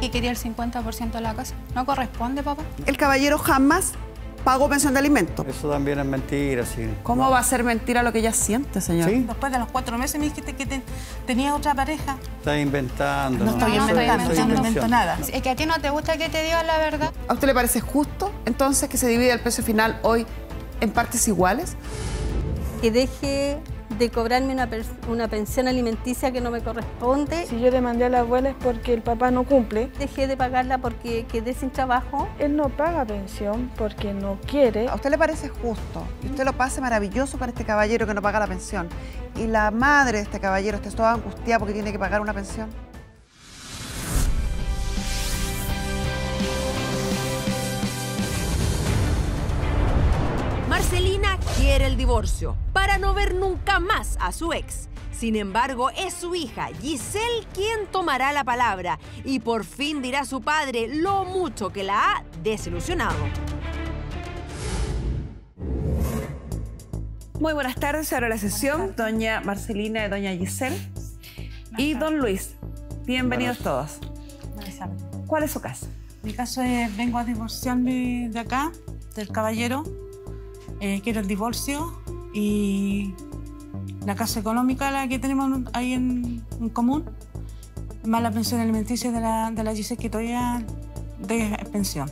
que quería el 50% de la casa. No corresponde, papá. El caballero jamás pagó pensión de alimentos. Eso también es mentira, sí. ¿Cómo va a ser mentira lo que ella siente, señor? ¿Sí? Después de los 4 meses me dijiste que tenía otra pareja. Estás inventando. No estoy inventando, no invento nada. Es que a ti no te gusta que te digan la verdad. ¿A usted le parece justo, entonces, que se divide el precio final hoy en partes iguales? Que deje de cobrarme una pensión alimenticia que no me corresponde. Si yo demandé a la abuela es porque el papá no cumple. Dejé de pagarla porque quedé sin trabajo. Él no paga pensión porque no quiere. ¿A usted le parece justo? Y usted lo pase maravilloso para este caballero que no paga la pensión. Y la madre de este caballero está toda angustiada porque tiene que pagar una pensión. Marcelina quiere el divorcio para no ver nunca más a su ex. Sin embargo, es su hija, Giselle, quien tomará la palabra y por fin dirá a su padre lo mucho que la ha desilusionado. Muy buenas tardes, ahora la sesión. Doña Marcelina y doña Giselle. Y don Luis. Bienvenidos todos. ¿Cuál es su caso? Mi caso es, vengo a divorciarme de acá, del caballero. Quiero el divorcio y la casa económica, la que tenemos ahí en común, más la pensión alimenticia de la Giselle, que todavía de pensión.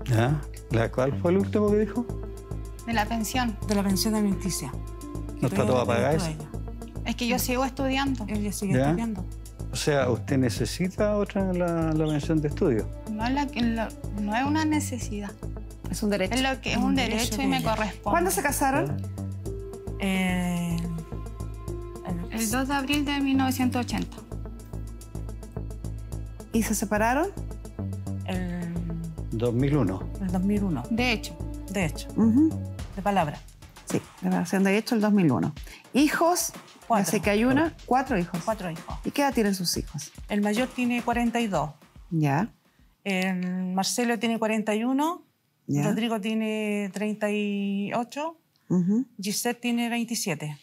¿Ya? ¿Cuál fue el último que dijo? De la pensión. De la pensión alimenticia. ¿No está todo pagado eso? Es que yo sigo estudiando. Ella sigue ¿Ya? estudiando. O sea, ¿usted necesita otra la pensión de estudio? No es una necesidad. Es un derecho. Es lo que es un derecho y me corresponde. ¿Cuándo se casaron? El 2 de abril de 1980. ¿Y se separaron? El 2001. 2001. De hecho. De hecho. Uh-huh. De palabra. Sí, declaración de hecho el 2001. ¿Hijos? 4. Ya sé que hay una. 4 hijos. 4 hijos. ¿Y qué edad tienen sus hijos? El mayor tiene 42. Ya. El Marcelo tiene 41. Ya. Rodrigo tiene 38. Uh-huh. Giselle tiene 27.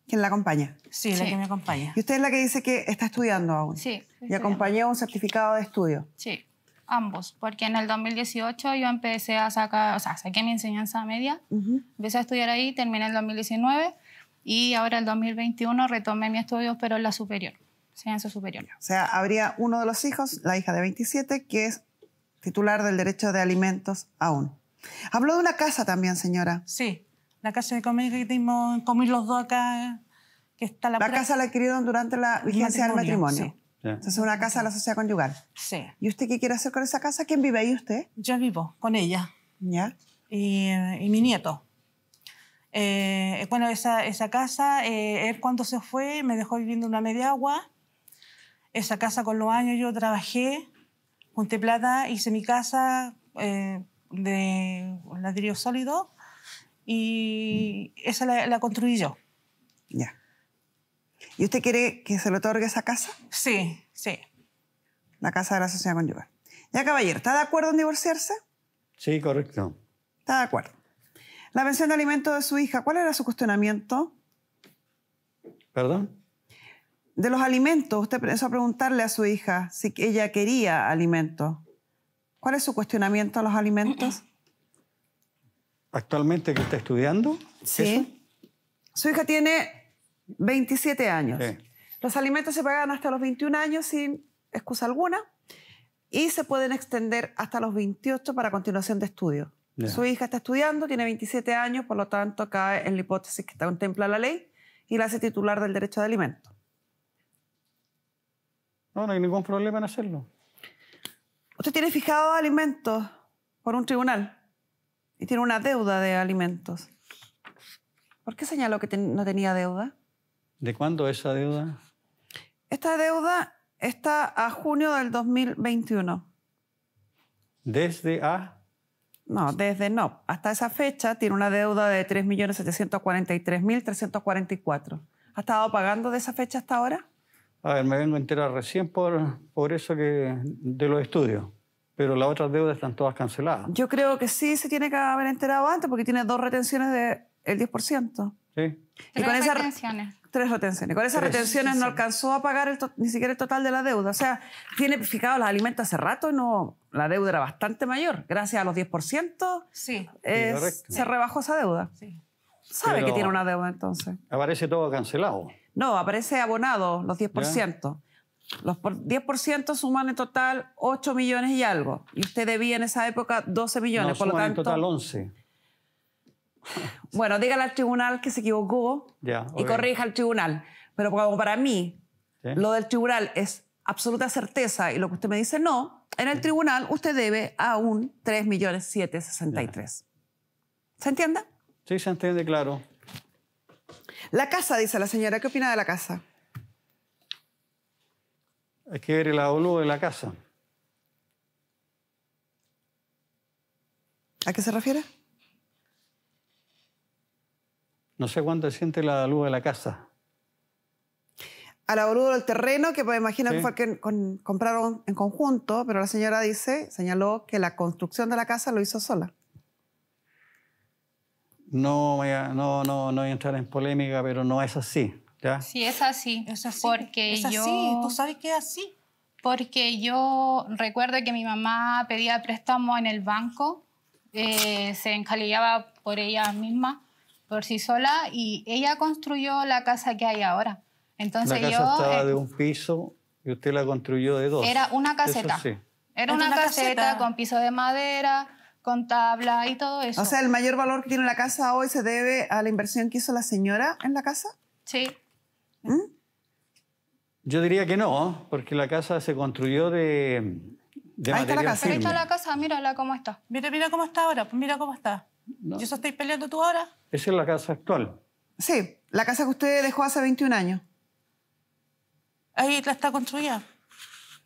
¿Quién la acompaña? Sí, la que me acompaña. ¿Y usted es la que dice que está estudiando aún? Sí. ¿Y acompañó un certificado de estudio? Sí, ambos. Porque en el 2018 yo empecé a sacar, o sea, saqué mi enseñanza media. Uh-huh. Empecé a estudiar ahí, terminé en el 2019 y ahora el 2021 retomé mis estudios, pero en la superior, enseñanza superior. O sea, habría uno de los hijos, la hija de 27, que es titular del derecho de alimentos aún. Habló de una casa también, señora. Sí, la casa de comer que tenemos los dos acá, que está La casa la adquirieron durante la vigencia del matrimonio. Sí. Ya. Entonces es una casa de la sociedad conyugal. Sí. ¿Y usted qué quiere hacer con esa casa? ¿Quién vive ahí usted? Yo vivo con ella ¿Ya? y mi nieto. Bueno, esa casa, él cuando se fue me dejó viviendo una media agua. Esa casa con los años yo trabajé, junté plata, hice mi casa de ladrillo sólido y esa la construí yo. Ya. ¿Y usted quiere que se le otorgue esa casa? Sí, sí. La casa de la sociedad conyugal. Ya, caballero, ¿está de acuerdo en divorciarse? Sí, correcto. Está de acuerdo. La pensión de alimentos de su hija, ¿cuál era su cuestionamiento? ¿Perdón? De los alimentos, usted empezó a preguntarle a su hija si ella quería alimentos. ¿Cuál es su cuestionamiento a los alimentos? ¿Actualmente que está estudiando? Sí. Su hija tiene 27 años. Sí. Los alimentos se pagan hasta los 21 años sin excusa alguna y se pueden extender hasta los 28 para continuación de estudio. Ya. Su hija está estudiando, tiene 27 años, por lo tanto cae en la hipótesis que contempla la ley y la hace titular del derecho de alimentos. No hay ningún problema en hacerlo. Usted tiene fijado alimentos por un tribunal y tiene una deuda de alimentos. ¿Por qué señaló que no tenía deuda? ¿De cuándo esa deuda? Esta deuda está a junio del 2021. ¿Desde a? No, no. Hasta esa fecha tiene una deuda de 3.743.344. ¿Ha estado pagando de esa fecha hasta ahora? A ver, me vengo a enterar recién por eso que de los estudios. Pero las otras deudas están todas canceladas. Yo creo que sí se tiene que haber enterado antes porque tiene 2 retenciones del 10%. Sí. Y con esas 3 retenciones. Con esas 3, retenciones no alcanzó a pagar ni siquiera el total de la deuda. O sea, tiene fijados los alimentos hace rato y no, la deuda era bastante mayor. Gracias a los 10%, Sí, correcto. se rebajó esa deuda. sí. ¿Sabe Pero- que tiene una deuda entonces? Aparece todo cancelado. No, aparece abonado los 10%. Los 10% suman en total 8 millones y algo. Y usted debía en esa época 12 millones. No, por lo suman en tanto, total 11. bueno, dígale al tribunal que se equivocó Ya, y ok. corrija al tribunal. Pero como para mí, ¿Sí? lo del tribunal es absoluta certeza y lo que usted me dice no, en el tribunal usted debe aún 3.763.000. ¿Se entiende? Sí, se entiende, claro. La casa, dice la señora. ¿Qué opina de la casa? Hay que ver el avalúo de la casa. ¿A qué se refiere? No sé cuánto siente el avalúo de la casa. Al avalúo del terreno, que pues, imagino que Sí. fue el que compraron en conjunto, pero la señora señaló que la construcción de la casa lo hizo sola. No voy a entrar en polémica, pero no es así. ¿Ya? Sí, es así. Es así. Porque es así. yo... Tú sabes que es así. Porque yo recuerdo que mi mamá pedía préstamo en el banco, se encalillaba por ella misma, por sí sola, y ella construyó la casa que hay ahora. Entonces La casa yo... estaba de un piso y usted la construyó de 2. Era una caseta. Eso sí. Era Es una una caseta caseta. con piso de madera, con tabla y todo eso. O sea, el mayor valor que tiene la casa hoy se debe a la inversión que hizo la señora en la casa. Sí. Yo diría que no, porque la casa se construyó de Ahí está la material casa. Pero ahí firme. está la casa, mírala cómo está. Mira cómo está ahora. Pues mira cómo está. No. ¿Y eso estáis peleando tú ahora? Esa es la casa actual. Sí, la casa que usted dejó hace 21 años. Ahí la está construida.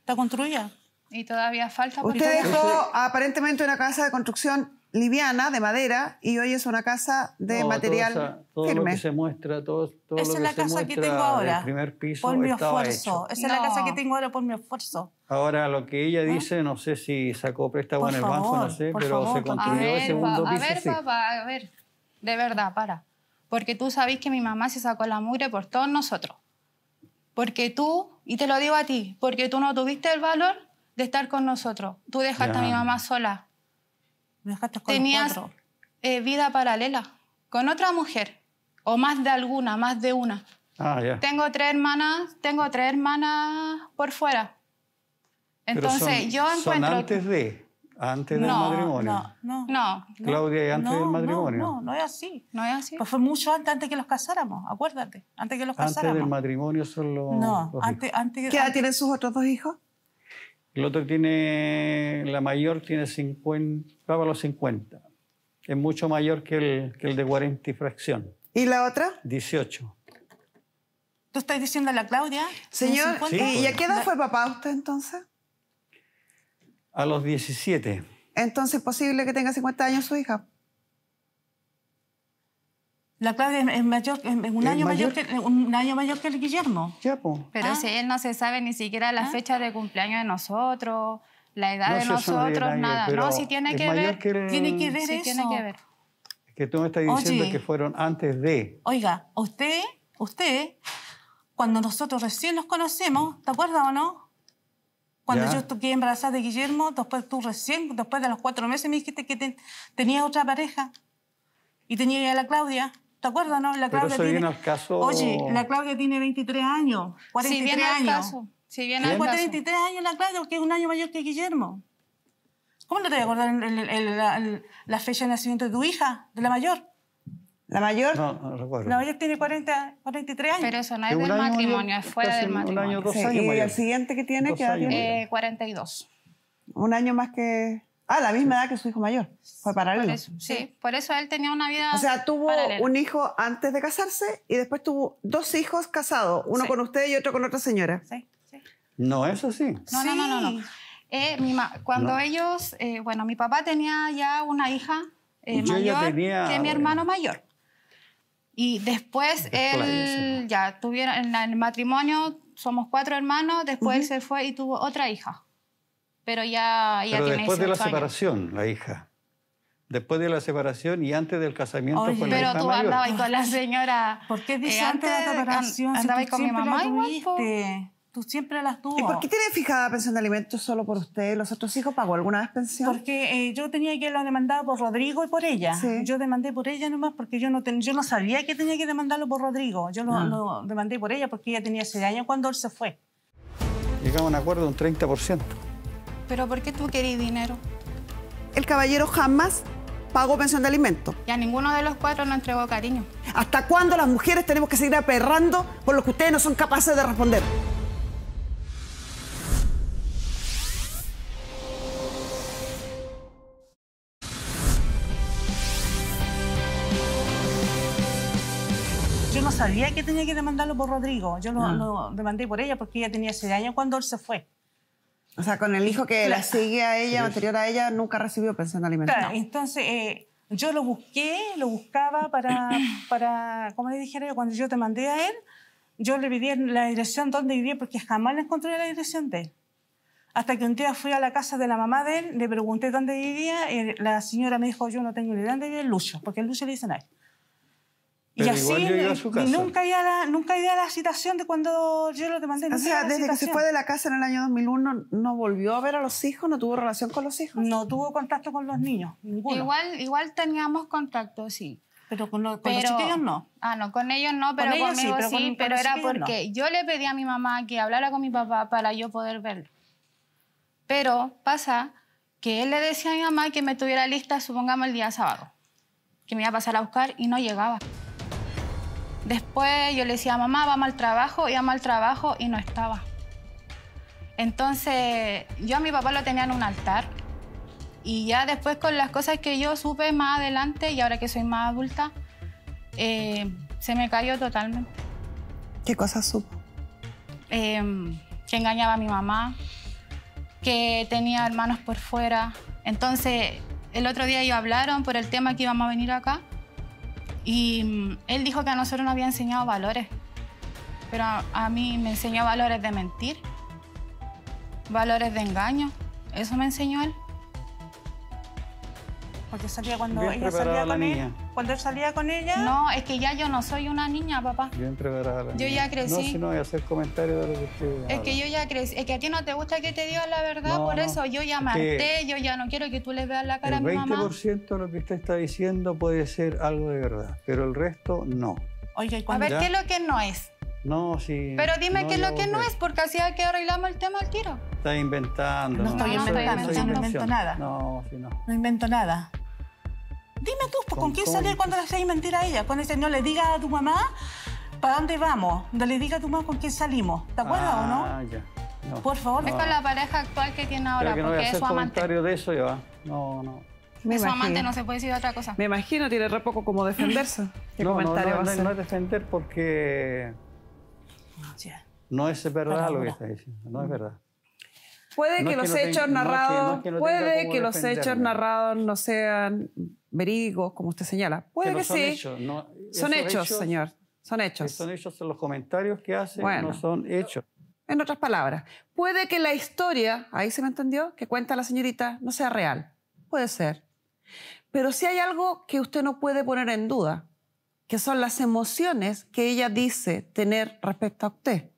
Está construida. Y todavía falta... porque Usted todavía- dejó aparentemente una casa de construcción liviana, de madera, y hoy es una casa de No, material todo firme. lo que se muestra, todo Esa lo es que la se casa que muestra tengo ahora. del primer piso Por mi estaba esfuerzo. hecho. Esa es la No. casa que tengo ahora por mi esfuerzo. Ahora, lo que ella dice, no sé si sacó préstamo Por en el banco, no favor, sé, por pero favor, se por A construyó el ver, segundo a piso, ver, sí. papá, a ver. De verdad, para. Porque tú sabes que mi mamá se sacó la mugre por todos nosotros. Porque tú, y te lo digo a ti, porque tú no tuviste el valor de estar con nosotros. Tú dejaste Ya. a mi mamá sola. Me dejaste con Tenías los 4. vida paralela con otra mujer. O más de alguna, más de una. Ah, ya. Tengo tres hermanas por fuera. Pero Entonces, son- yo encuentro... Son antes del No, matrimonio. No, Claudia, antes del matrimonio. No es así. no es así. Pues fue mucho antes que los casáramos, acuérdate. Antes que los Antes casáramos. del matrimonio son los No, los antes, hijos. ¿Qué edad tienen sus otros 2 hijos? El otro tiene, la mayor tiene 50, va para los 50. Es mucho mayor que el de 40 y fracción, ¿Y la otra? 18. ¿Tú estás diciendo a la Claudia? Señor, ¿tiene 50? ¿y a qué edad fue papá usted entonces? A los 17. Entonces, ¿es posible que tenga 50 años su hija? La Claudia es mayor, es un ¿Es año mayor mayor? que un año mayor que el Guillermo. Ya, pues. Pero si él no se sabe ni siquiera la fecha de cumpleaños de nosotros, la edad No, de si eso no tiene nosotros, nada que ver, nada. pero No, sí tiene es que mayor ver. que el- Tiene que ver Sí eso. tiene que ver. Es que tú me estás diciendo Oye. que fueron antes de. Oiga, usted, cuando nosotros recién nos conocemos, ¿te acuerdas o no? Cuando Ya. yo quedé embarazada de Guillermo, después tú recién, después de los 4 meses me dijiste que tenías otra pareja y tenía a la Claudia. ¿Te acuerdas, no? La Pero Claudia eso viene al caso. Oye, la Claudia tiene 23 años, 43 Si viene al años. caso. Si viene al Después de caso. 23 años la Claudia, que es un año mayor que Guillermo. ¿Cómo no te vas a acordar la fecha de nacimiento de tu hija, de la mayor? ¿La mayor? No recuerdo. La mayor tiene 43 años. Pero eso no Es es un del año matrimonio, mayor, es fuera casi del un año, matrimonio. 2 Sí, años ¿y mayor. el siguiente que tiene? 2 ¿Qué edad años tiene? mayor. 42. Un año más que... Ah, la misma edad que su hijo mayor. Fue Por paralelo. eso, sí, por eso él tenía una vida O sea, tuvo paralela. un hijo antes de casarse y después tuvo 2 hijos casados, uno Sí. con usted y otro con otra señora. Sí, sí. No, eso sí. No. Cuando No. ellos, bueno, mi papá tenía ya una hija Yo ya mayor tenía, que mi hermano mayor. Y después Despláyese. él ya tuvieron, en el matrimonio somos 4 hermanos, después él se fue y tuvo otra hija. Pero ya Pero tiene después de la 18 años. separación, la hija. Después de la separación y antes del casamiento Oye, con la Pero hija tú mayor. andabas con la señora. ¿Por qué dice antes de la separación? Andabas tú con mi siempre mamá la igual, po. tuviste. Tú siempre las tuvo. ¿Y por qué tiene fijada pensión de alimentos solo por usted? ¿Los otros hijos pagó alguna vez pensión? Porque yo tenía que lo demandar por Rodrigo y por ella. Sí. Yo demandé por ella nomás porque yo no sabía que tenía que demandarlo por Rodrigo. Yo lo demandé por ella porque ella tenía 6 años cuando él se fue. Llegamos a un acuerdo de un 30%. ¿Pero por qué tú querías dinero? El caballero jamás pagó pensión de alimentos. Y a ninguno de los 4 nos entregó cariño. ¿Hasta cuándo las mujeres tenemos que seguir aperrando por lo que ustedes no son capaces de responder? Yo no sabía que tenía que demandarlo por Rodrigo. Yo lo demandé por ella porque ella tenía 6 años cuando él se fue. O sea, con el hijo que la sigue a ella, anterior a ella, nunca recibió pensión de alimentos. Claro, entonces yo lo buscaba para, como le dijera yo, cuando yo te mandé a él, yo le pedí la dirección donde vivía porque jamás le encontré la dirección de él. Hasta que un día fui a la casa de la mamá de él, le pregunté dónde vivía, y la señora me dijo, yo no tengo ni idea dónde vive el Lucho, porque el Lucho le dicen a él. Y Pero así, igual yo iba a su casa. nunca iba a la citación de cuando yo lo demandé. O nunca iba sea, a la desde que se citación. fue de la casa en el año 2001, ¿no volvió a ver a los hijos? ¿No tuvo relación con los hijos? No tuvo contacto con los niños, ninguno. Igual teníamos contacto, sí. Pero con los chiquillos no. Ah, no, con ellos no, pero Con ellos conmigo sí, sí. con Pero los era chiquillos no. porque yo le pedí a mi mamá que hablara con mi papá para yo poder verlo. Pero pasa que él le decía a mi mamá que me tuviera lista, supongamos, el día sábado. Que me iba a pasar a buscar y no llegaba. Después yo le decía, mamá, vamos al trabajo, íbamos al trabajo y no estaba. Entonces, yo a mi papá lo tenía en un altar. Y ya después con las cosas que yo supe más adelante, y ahora que soy más adulta, se me cayó totalmente. ¿Qué cosas supo? Que engañaba a mi mamá, que tenía hermanos por fuera. Entonces, el otro día ellos hablaron por el tema que íbamos a venir acá. Y él dijo que a nosotros nos había enseñado valores. Pero a mí me enseñó valores de mentir, valores de engaño. Eso me enseñó él. Porque salía cuando Bien ella preparada salía la con él. niña. Cuando él salía con ella. No, es que ya yo no soy una niña, papá. Bien preparada la Yo niña. ya crecí. No, si no voy a hacer comentarios de lo que usted Es habla. que yo ya crecí. Es que a ti no te gusta que te diga la verdad, No, por no. eso yo ya me Es que harté, yo ya no quiero que tú le veas la cara El a mi mamá. 20% de lo que usted está diciendo puede ser algo de verdad, pero el resto no. Oiga, y A cuando ver, ¿Ya? ¿qué es lo que no es? No, sí. Pero dime qué es ya lo que no volveré. es, porque así es que arreglamos el tema al tiro. Está inventando. No estoy eso inventando, es yo no invento invención. nada. No, sí, no. no invento nada. Dime tú, pues, ¿con quién salir cuando le hacéis mentir a ella? Cuando dice, no le digas a tu mamá para dónde vamos. No le digas a tu mamá con quién salimos. ¿Te acuerdas o no? Ah, ya. No. Por favor. Es con la pareja actual que tiene ahora, Creo que no voy a porque es hacer su amante. comentario de eso ya. No, no. Me Es su amante, imagino. no se puede decir otra cosa. Me imagino, tiene re poco como defenderse. ¿Qué No, comentario va a hacer? no es defender porque Ya. no es verdad Para lo que ahora. está diciendo. No es verdad. Puede No que es que los no tenga- hechos no es que- no narrados, es que no puede tenga cómo que los hechos defenderme. narrados no sean verídicos, como usted señala. Puede no que son sí. hechos, no- Son esos hechos, señor. Son hechos. Son hechos en los comentarios que hace, Bueno. no son hechos. En otras palabras, puede que la historia, ahí se me entendió, que cuenta la señorita, no sea real. Puede ser. Pero si hay algo que usted no puede poner en duda, que son las emociones que ella dice tener respecto a usted.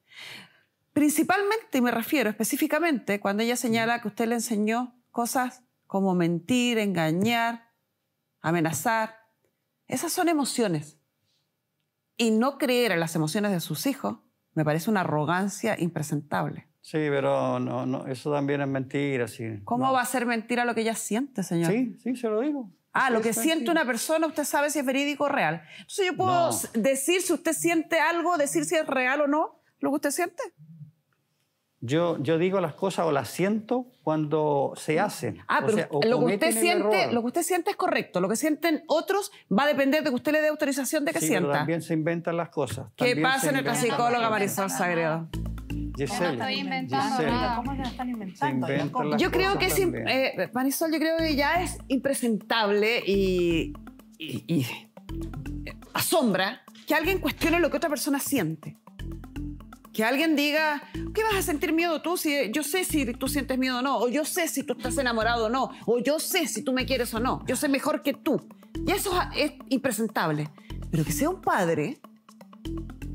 Principalmente, y me refiero específicamente, cuando ella señala que usted le enseñó cosas como mentir, engañar, amenazar. Esas son emociones. Y no creer en las emociones de sus hijos me parece una arrogancia impresentable. Sí, pero no, eso también es mentira. Sí. ¿Cómo No. va a ser mentira lo que ella siente, señor? Sí, sí, se lo digo. Ah, lo Sí, que es siente mentira. una persona, usted sabe si es verídico o real. Entonces yo puedo No. decir si usted siente algo, decir si es real o no, lo que usted siente. Yo digo las cosas o las siento cuando se hacen. Ah, O pero sea, o lo que usted cometen el siente, error. lo que usted siente es correcto. Lo que sienten otros va a depender de que usted le dé autorización de que Sí, pero sienta. también se inventan las cosas. ¿Qué También pasa se nuestra inventan las psicóloga cosas. Marisol Sagredo? Giselle, No estoy inventando Giselle, nada. ¿Cómo se la están se inventando? inventan las Yo creo cosas que es, también. Marisol, yo creo que ya es impresentable y asombra que alguien cuestione lo que otra persona siente. Que alguien diga, ¿qué vas a sentir miedo tú? Si yo sé si tú sientes miedo o no, o yo sé si tú estás enamorado o no, o yo sé si tú me quieres o no, yo sé mejor que tú. Y eso es impresentable. Pero que sea un padre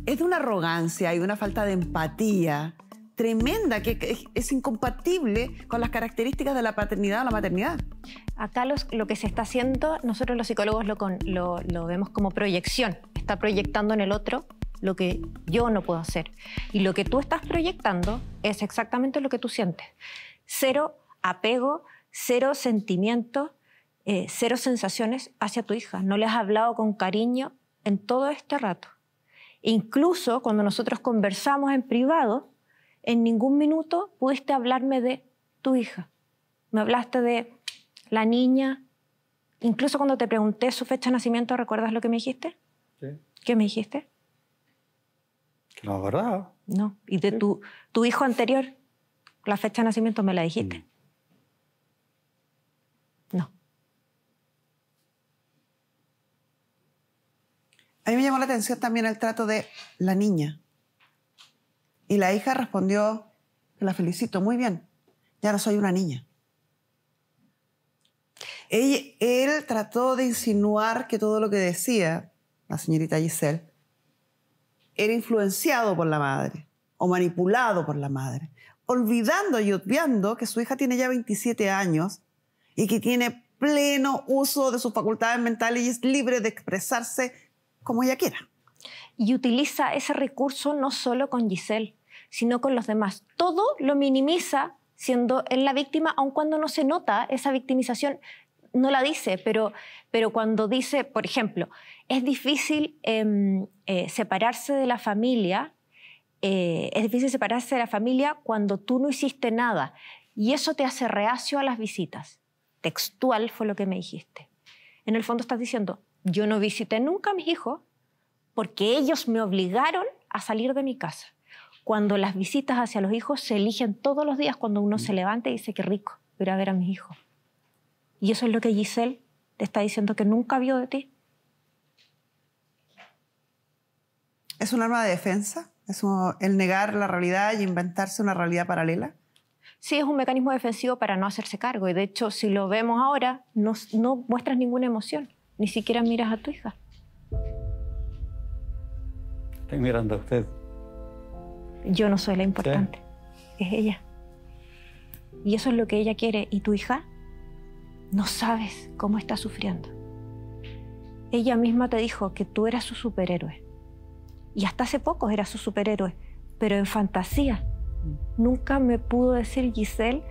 es de una arrogancia y de una falta de empatía tremenda que es incompatible con las características de la paternidad o la maternidad. Acá lo que se está haciendo, nosotros los psicólogos lo vemos como proyección. Está proyectando en el otro lo que yo no puedo hacer. Y lo que tú estás proyectando es exactamente lo que tú sientes. Cero apego, cero sentimientos, cero sensaciones hacia tu hija. No le has hablado con cariño en todo este rato. Incluso cuando nosotros conversamos en privado, en ningún minuto pudiste hablarme de tu hija. Me hablaste de la niña. Incluso cuando te pregunté su fecha de nacimiento, ¿recuerdas lo que me dijiste? Sí. ¿Qué me dijiste? La verdad. No. ¿Y de tu hijo anterior, la fecha de nacimiento, me la dijiste? No. A mí me llamó la atención también el trato de la niña. Y la hija respondió, la felicito, muy bien, ya no soy una niña. Él trató de insinuar que todo lo que decía la señorita Giselle era influenciado por la madre o manipulado por la madre, olvidando y obviando que su hija tiene ya 27 años y que tiene pleno uso de sus facultades mentales y es libre de expresarse como ella quiera. Y utiliza ese recurso no solo con Giselle, sino con los demás. Todo lo minimiza siendo él la víctima, aun cuando no se nota esa victimización. No la dice, pero cuando dice, por ejemplo, es difícil separarse de la familia, cuando tú no hiciste nada y eso te hace reacio a las visitas. Textual fue lo que me dijiste. En el fondo estás diciendo, yo no visité nunca a mis hijos porque ellos me obligaron a salir de mi casa. Cuando las visitas hacia los hijos se eligen todos los días cuando uno se levanta y dice, qué rico ir a ver a mis hijos. Y eso es lo que Giselle te está diciendo que nunca vio de ti. ¿Es un arma de defensa? ¿Es el negar la realidad y inventarse una realidad paralela? Sí, es un mecanismo defensivo para no hacerse cargo. Y de hecho, si lo vemos ahora, no muestras ninguna emoción. Ni siquiera miras a tu hija. Estoy mirando a usted. Yo no soy la importante. Sí. Es ella. Y eso es lo que ella quiere. ¿Y tu hija? No sabes cómo está sufriendo. Ella misma te dijo que tú eras su superhéroe. Y hasta hace poco eras su superhéroe. Pero en fantasía. Nunca me pudo decir Giselle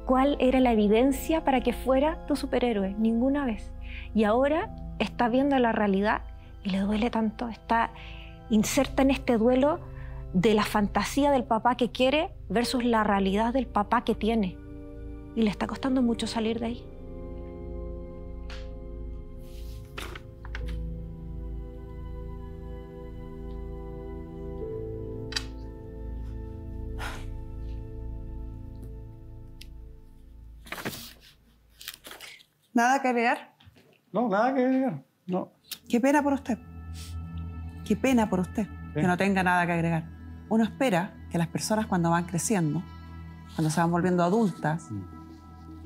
cuál era la evidencia para que fuera tu superhéroe. Ninguna vez. Y ahora está viendo la realidad y le duele tanto. Está inserta en este duelo de la fantasía del papá que quiere versus la realidad del papá que tiene. Y le está costando mucho salir de ahí. ¿Nada que agregar? No, nada que agregar. No. Qué pena por usted. Qué pena por usted que no tenga nada que agregar. Uno espera que las personas cuando van creciendo, cuando se van volviendo adultas,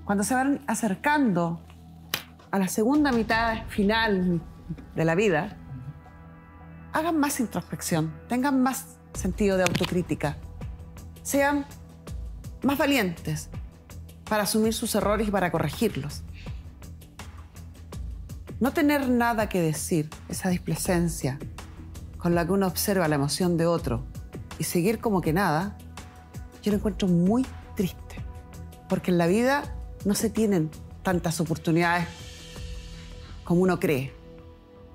cuando se van acercando a la segunda mitad final de la vida, hagan más introspección, tengan más sentido de autocrítica, sean más valientes para asumir sus errores y para corregirlos. No tener nada que decir, esa displicencia con la que uno observa la emoción de otro y seguir como que nada, yo lo encuentro muy triste. Porque en la vida no se tienen tantas oportunidades como uno cree.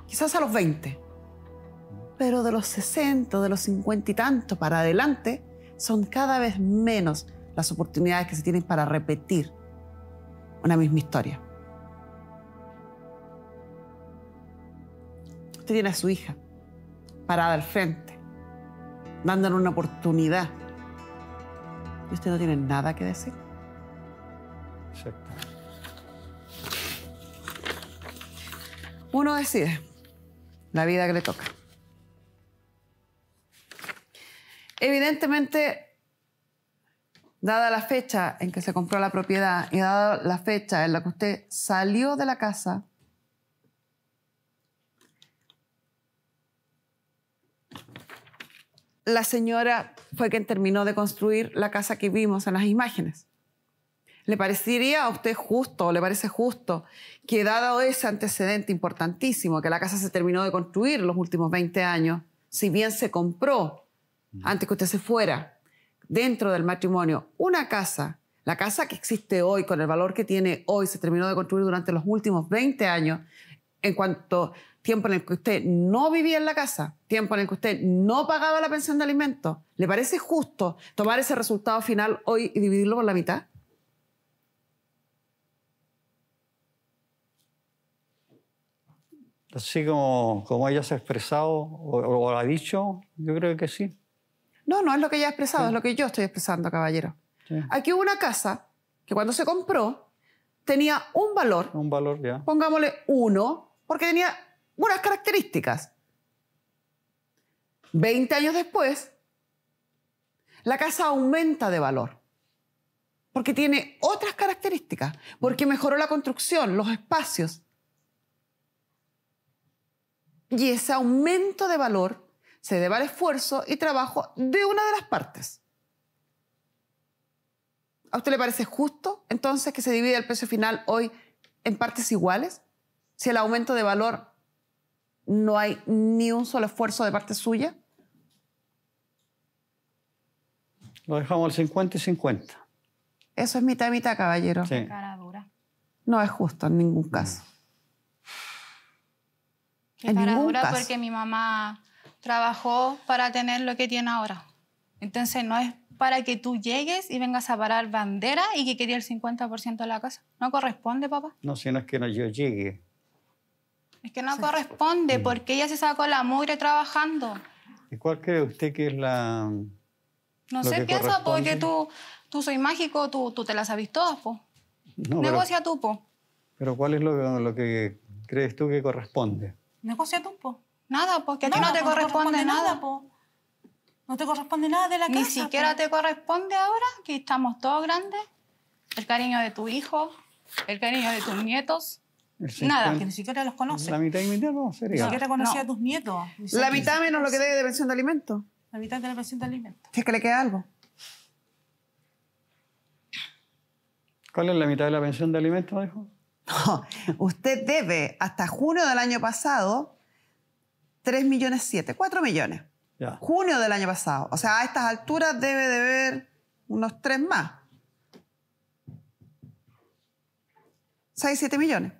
Quizás a los 20, pero de los 60, de los 50 y tanto para adelante, son cada vez menos las oportunidades que se tienen para repetir una misma historia. Usted tiene a su hija parada al frente, dándole una oportunidad. Y usted no tiene nada que decir. Exacto. Uno decide la vida que le toca. Evidentemente, dada la fecha en que se compró la propiedad y dada la fecha en la que usted salió de la casa, la señora fue quien terminó de construir la casa que vimos en las imágenes. ¿Le parecería a usted justo, o le parece justo, que dado ese antecedente importantísimo, que la casa se terminó de construir los últimos 20 años, si bien se compró antes que usted se fuera, dentro del matrimonio, una casa, la casa que existe hoy, con el valor que tiene hoy, se terminó de construir durante los últimos 20 años, en cuanto tiempo en el que usted no vivía en la casa, tiempo en el que usted no pagaba la pensión de alimentos, ¿le parece justo tomar ese resultado final hoy y dividirlo por la mitad? Así como ella se ha expresado o lo ha dicho, yo creo que sí. No, no es lo que ella ha expresado, es lo que yo estoy expresando, caballero. Sí. Aquí hubo una casa que cuando se compró tenía un valor. Un valor, ya. Pongámosle 1, porque tenía unas características. 20 años después, la casa aumenta de valor. Porque tiene otras características. Porque mejoró la construcción, los espacios. Y ese aumento de valor se debe al esfuerzo y trabajo de una de las partes. ¿A usted le parece justo, entonces, que se divide el precio final hoy en partes iguales? Si el aumento de valor no hay ni un solo esfuerzo de parte suya. Lo dejamos al 50 y 50. Eso es mitad y mitad, caballero. Sí. Cara dura. No es justo en ningún caso. Qué cara dura, porque mi mamá trabajó para tener lo que tiene ahora. Entonces no es para que tú llegues y vengas a parar bandera y que quería el 50% de la casa. No corresponde, papá. No, si no es que no yo llegue. Es que no corresponde, porque ella se sacó la mugre trabajando. ¿Y cuál cree usted que es la... No lo sé, que piensa, porque corresponde? tú soy mágico, tú te las sabes todas, po. No, Negocia tú, po. pero ¿cuál es lo que crees tú que corresponde? Negocia tú, po. Nada, porque a ti Nada, no te po, corresponde nada. po. No te corresponde nada de la casa. Ni siquiera po. te corresponde ahora, que estamos todos grandes. El cariño de tu hijo, el cariño de tus nietos. El Nada. 50. Que ni siquiera los conoce. La mitad y mitad no Ni sería. siquiera conocía No. a tus nietos. La mitad menos lo que debe de pensión de alimentos. La mitad de la pensión de alimentos. Si es que le queda algo. ¿Cuál es la mitad de la pensión de alimentos, dijo? No, usted debe hasta junio del año pasado 3,7 millones, 4 millones. Ya. Junio del año pasado. O sea, a estas alturas debe de haber unos 3 más. 6, 7 millones.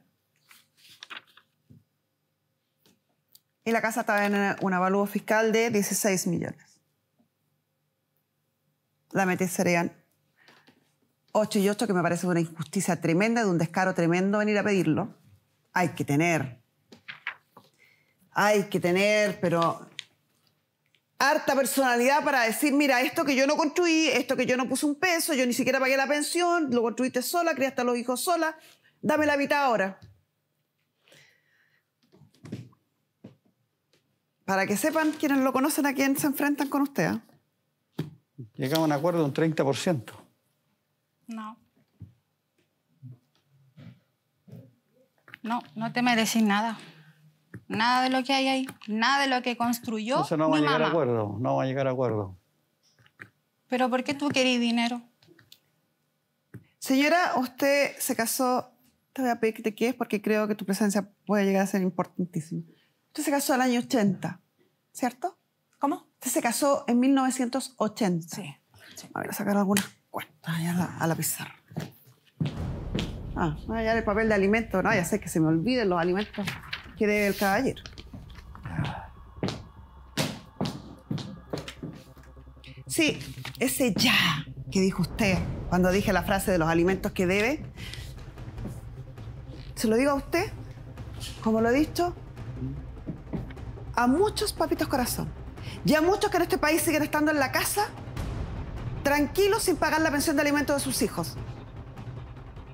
Y la casa está en un avalúo fiscal de 16 millones. La meta serían 8 y 8, que me parece una injusticia tremenda, de un descaro tremendo venir a pedirlo. Hay que tener, pero harta personalidad para decir, mira, esto que yo no construí, esto que yo no puse un peso, yo ni siquiera pagué la pensión, lo construiste sola, criaste a los hijos sola, dame la mitad ahora. Para que sepan quienes lo conocen a quién se enfrentan con usted. ¿Eh? Llegamos a un acuerdo de un 30%. No. No te mereces nada. Nada de lo que hay ahí. Nada de lo que construyó Entonces no mi vamos a llegar a mamá. acuerdo. No vamos a llegar a acuerdo. ¿Pero por qué tú querés dinero? Señora, usted se casó, te voy a pedir que te quedes porque creo que tu presencia puede llegar a ser importantísima. Usted se casó en el año 80, ¿cierto? ¿Cómo? Usted se casó en 1980. Sí. A ver, a sacar algunas cuentas allá a la pizarra. Ya el papel de alimentos. No, ya sé que se me olviden los alimentos que debe el caballero. Sí, ese ya que dijo usted cuando dije la frase de los alimentos que debe, se lo digo a usted, como lo he dicho, a muchos papitos corazón y a muchos que en este país siguen estando en la casa tranquilos sin pagar la pensión de alimentos de sus hijos.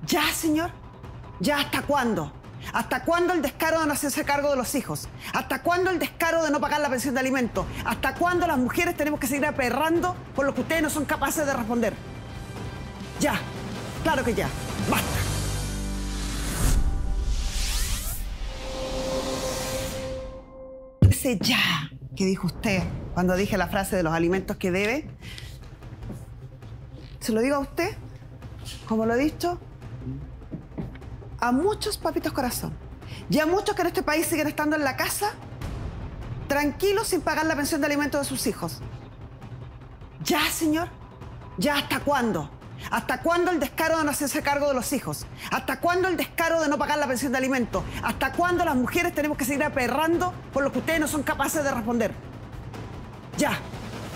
¿Ya, señor? ¿Ya hasta cuándo? ¿Hasta cuándo el descaro de no hacerse cargo de los hijos? ¿Hasta cuándo el descaro de no pagar la pensión de alimentos? ¿Hasta cuándo las mujeres tenemos que seguir aperrando por lo que ustedes no son capaces de responder? Ya, claro que ya, basta. Ese ya que dijo usted cuando dije la frase de los alimentos que debe, se lo digo a usted, como lo he dicho, a muchos papitos corazón y a muchos que en este país siguen estando en la casa tranquilos sin pagar la pensión de alimentos de sus hijos. Ya, señor, ya, ¿hasta cuándo? ¿Hasta cuándo el descaro de no hacerse cargo de los hijos? ¿Hasta cuándo el descaro de no pagar la pensión de alimentos? ¿Hasta cuándo las mujeres tenemos que seguir aperrando por lo que ustedes no son capaces de responder? Ya,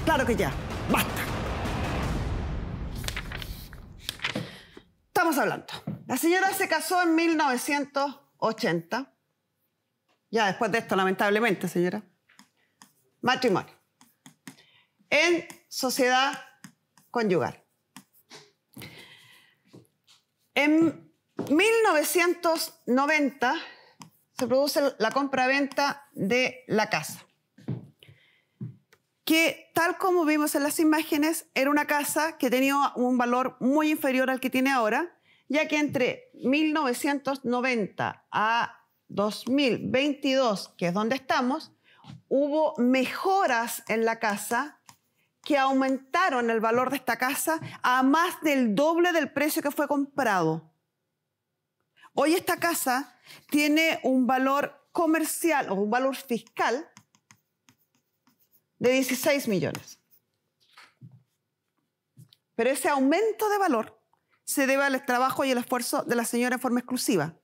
claro que ya, basta. Estamos hablando. La señora se casó en 1980. Ya después de esto, lamentablemente, señora. Matrimonio. En sociedad conyugal. En 1990 se produce la compraventa de la casa, que tal como vimos en las imágenes, era una casa que tenía un valor muy inferior al que tiene ahora, ya que entre 1990 a 2022, que es donde estamos, hubo mejoras en la casa que aumentaron el valor de esta casa a más del doble del precio que fue comprado. Hoy esta casa tiene un valor comercial o un valor fiscal de 16 millones. Pero ese aumento de valor se debe al trabajo y el esfuerzo de la señora en forma exclusiva.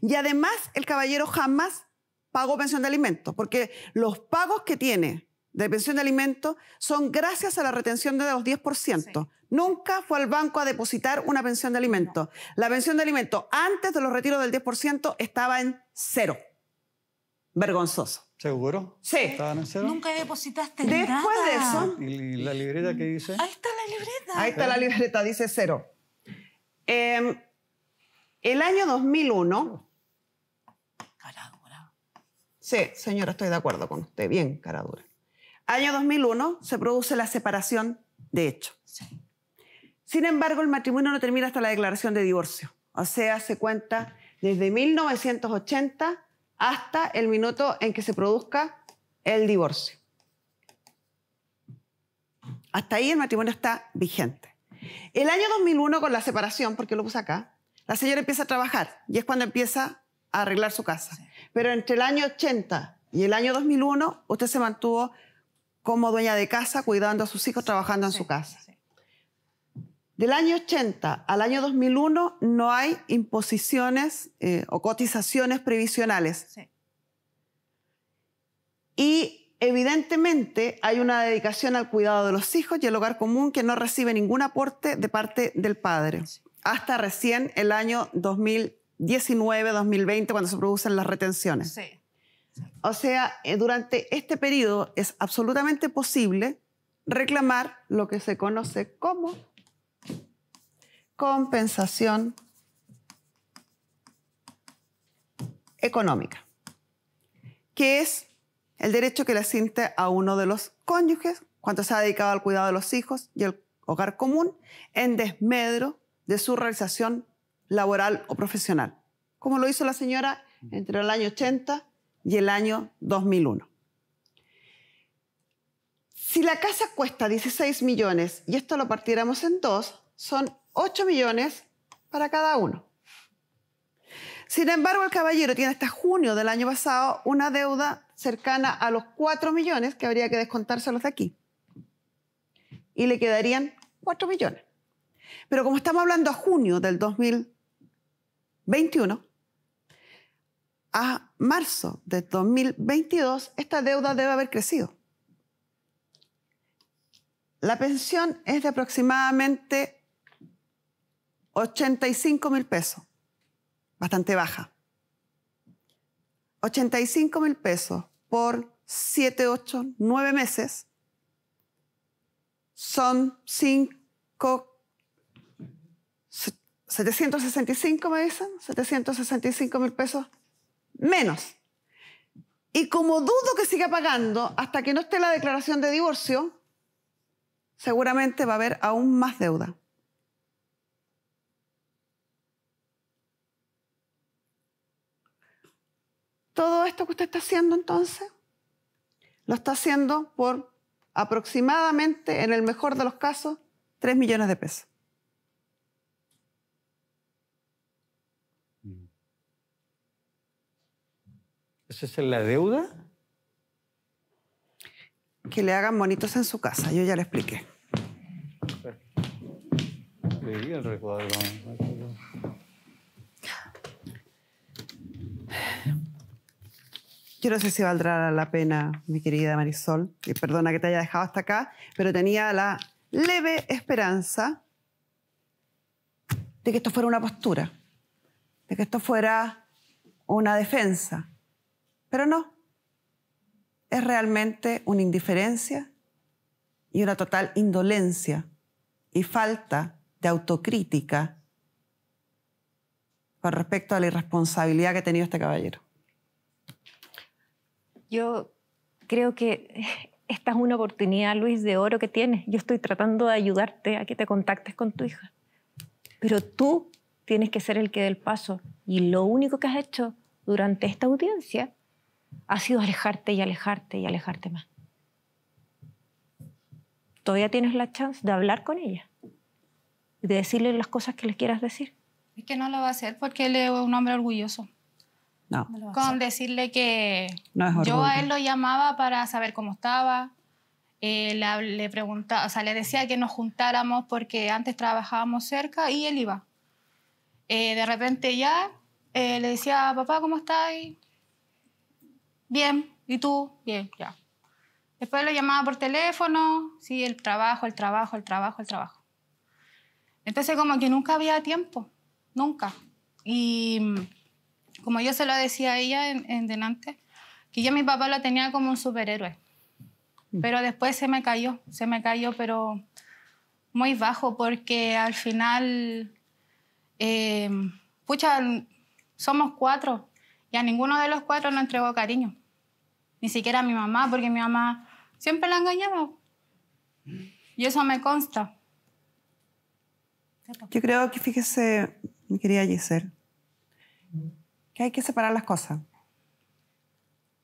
Y además el caballero jamás pagó pensión de alimentos, porque los pagos que tiene de pensión de alimentos son gracias a la retención de los 10%. Sí. Nunca fue al banco a depositar una pensión de alimentos. No. La pensión de alimentos antes de los retiros del 10% estaba en 0. Vergonzoso. ¿Seguro? Sí. ¿Estaban en 0? Nunca depositaste Después nada. de eso... ¿Y la libreta qué dice? Ahí está la libreta. Ahí está la libreta, dice 0. El año 2001... Cara dura. Sí, señora, estoy de acuerdo con usted. Bien, cara dura. Año 2001 se produce la separación de hecho. Sí. Sin embargo, el matrimonio no termina hasta la declaración de divorcio. O sea, se cuenta desde 1980 hasta el minuto en que se produzca el divorcio. Hasta ahí el matrimonio está vigente. El año 2001, con la separación, porque lo puse acá, la señora empieza a trabajar y es cuando empieza a arreglar su casa. Sí. Pero entre el año 80 y el año 2001, usted se mantuvo como dueña de casa, cuidando a sus hijos, trabajando en su casa. Sí. Del año 80 al año 2001 no hay imposiciones o cotizaciones previsionales. Sí. Y evidentemente hay una dedicación al cuidado de los hijos y el hogar común que no recibe ningún aporte de parte del padre. Sí. Hasta recién el año 2019-2020, cuando se producen las retenciones. Sí. O sea, durante este periodo es absolutamente posible reclamar lo que se conoce como compensación económica, que es el derecho que le asiste a uno de los cónyuges cuando se ha dedicado al cuidado de los hijos y el hogar común en desmedro de su realización laboral o profesional, como lo hizo la señora entre el año 80 y el año 2001. Si la casa cuesta 16 millones y esto lo partiéramos en dos, son 8 millones para cada uno. Sin embargo, el caballero tiene hasta junio del año pasado una deuda cercana a los 4 millones que habría que descontárselos de aquí. Y le quedarían 4 millones. Pero como estamos hablando a junio del 2021, a marzo de 2022, esta deuda debe haber crecido. La pensión es de aproximadamente 85.000 pesos, bastante baja. 85.000 pesos por 7, 8, 9 meses son 765, me dicen, 765.000 pesos menos. Y como dudo que siga pagando hasta que no esté la declaración de divorcio, seguramente va a haber aún más deuda. Todo esto que usted está haciendo entonces, lo está haciendo por aproximadamente, en el mejor de los casos, 3 millones de pesos. ¿Esa es la deuda? Que le hagan bonitos en su casa, yo ya le expliqué. Leí el recuadro. Yo no sé si valdrá la pena, mi querida Marisol, y perdona que te haya dejado hasta acá, pero tenía la leve esperanza de que esto fuera una postura, de que esto fuera una defensa. Pero no. Es realmente una indiferencia y una total indolencia y falta de autocrítica con respecto a la irresponsabilidad que ha tenido este caballero. Yo creo que esta es una oportunidad, Luis, de oro que tienes. Yo estoy tratando de ayudarte a que te contactes con tu hija. Pero tú tienes que ser el que dé el paso. Y lo único que has hecho durante esta audiencia ha sido alejarte y alejarte y alejarte más. Todavía tienes la chance de hablar con ella y de decirle las cosas que le quieras decir. Es que no lo va a hacer porque él es un hombre orgulloso. No. Con decirle que No es yo orgullo. a él lo llamaba para saber cómo estaba. Le preguntaba, o sea, le decía que nos juntáramos porque antes trabajábamos cerca y él iba. De repente ya le decía, papá, ¿cómo estás? Bien. ¿Y tú? Bien, ya. Después lo llamaba por teléfono. Sí, el trabajo. Entonces como que nunca había tiempo. Nunca. Y como yo se lo decía a ella en delante, que yo a mi papá lo tenía como un superhéroe. Pero después se me cayó, pero muy bajo, porque al final, somos 4 y a ninguno de los 4 nos entregó cariño. Ni siquiera a mi mamá, porque mi mamá siempre la engañaba. Y eso me consta. Yo creo que, fíjese, mi querida Giselle, que hay que separar las cosas.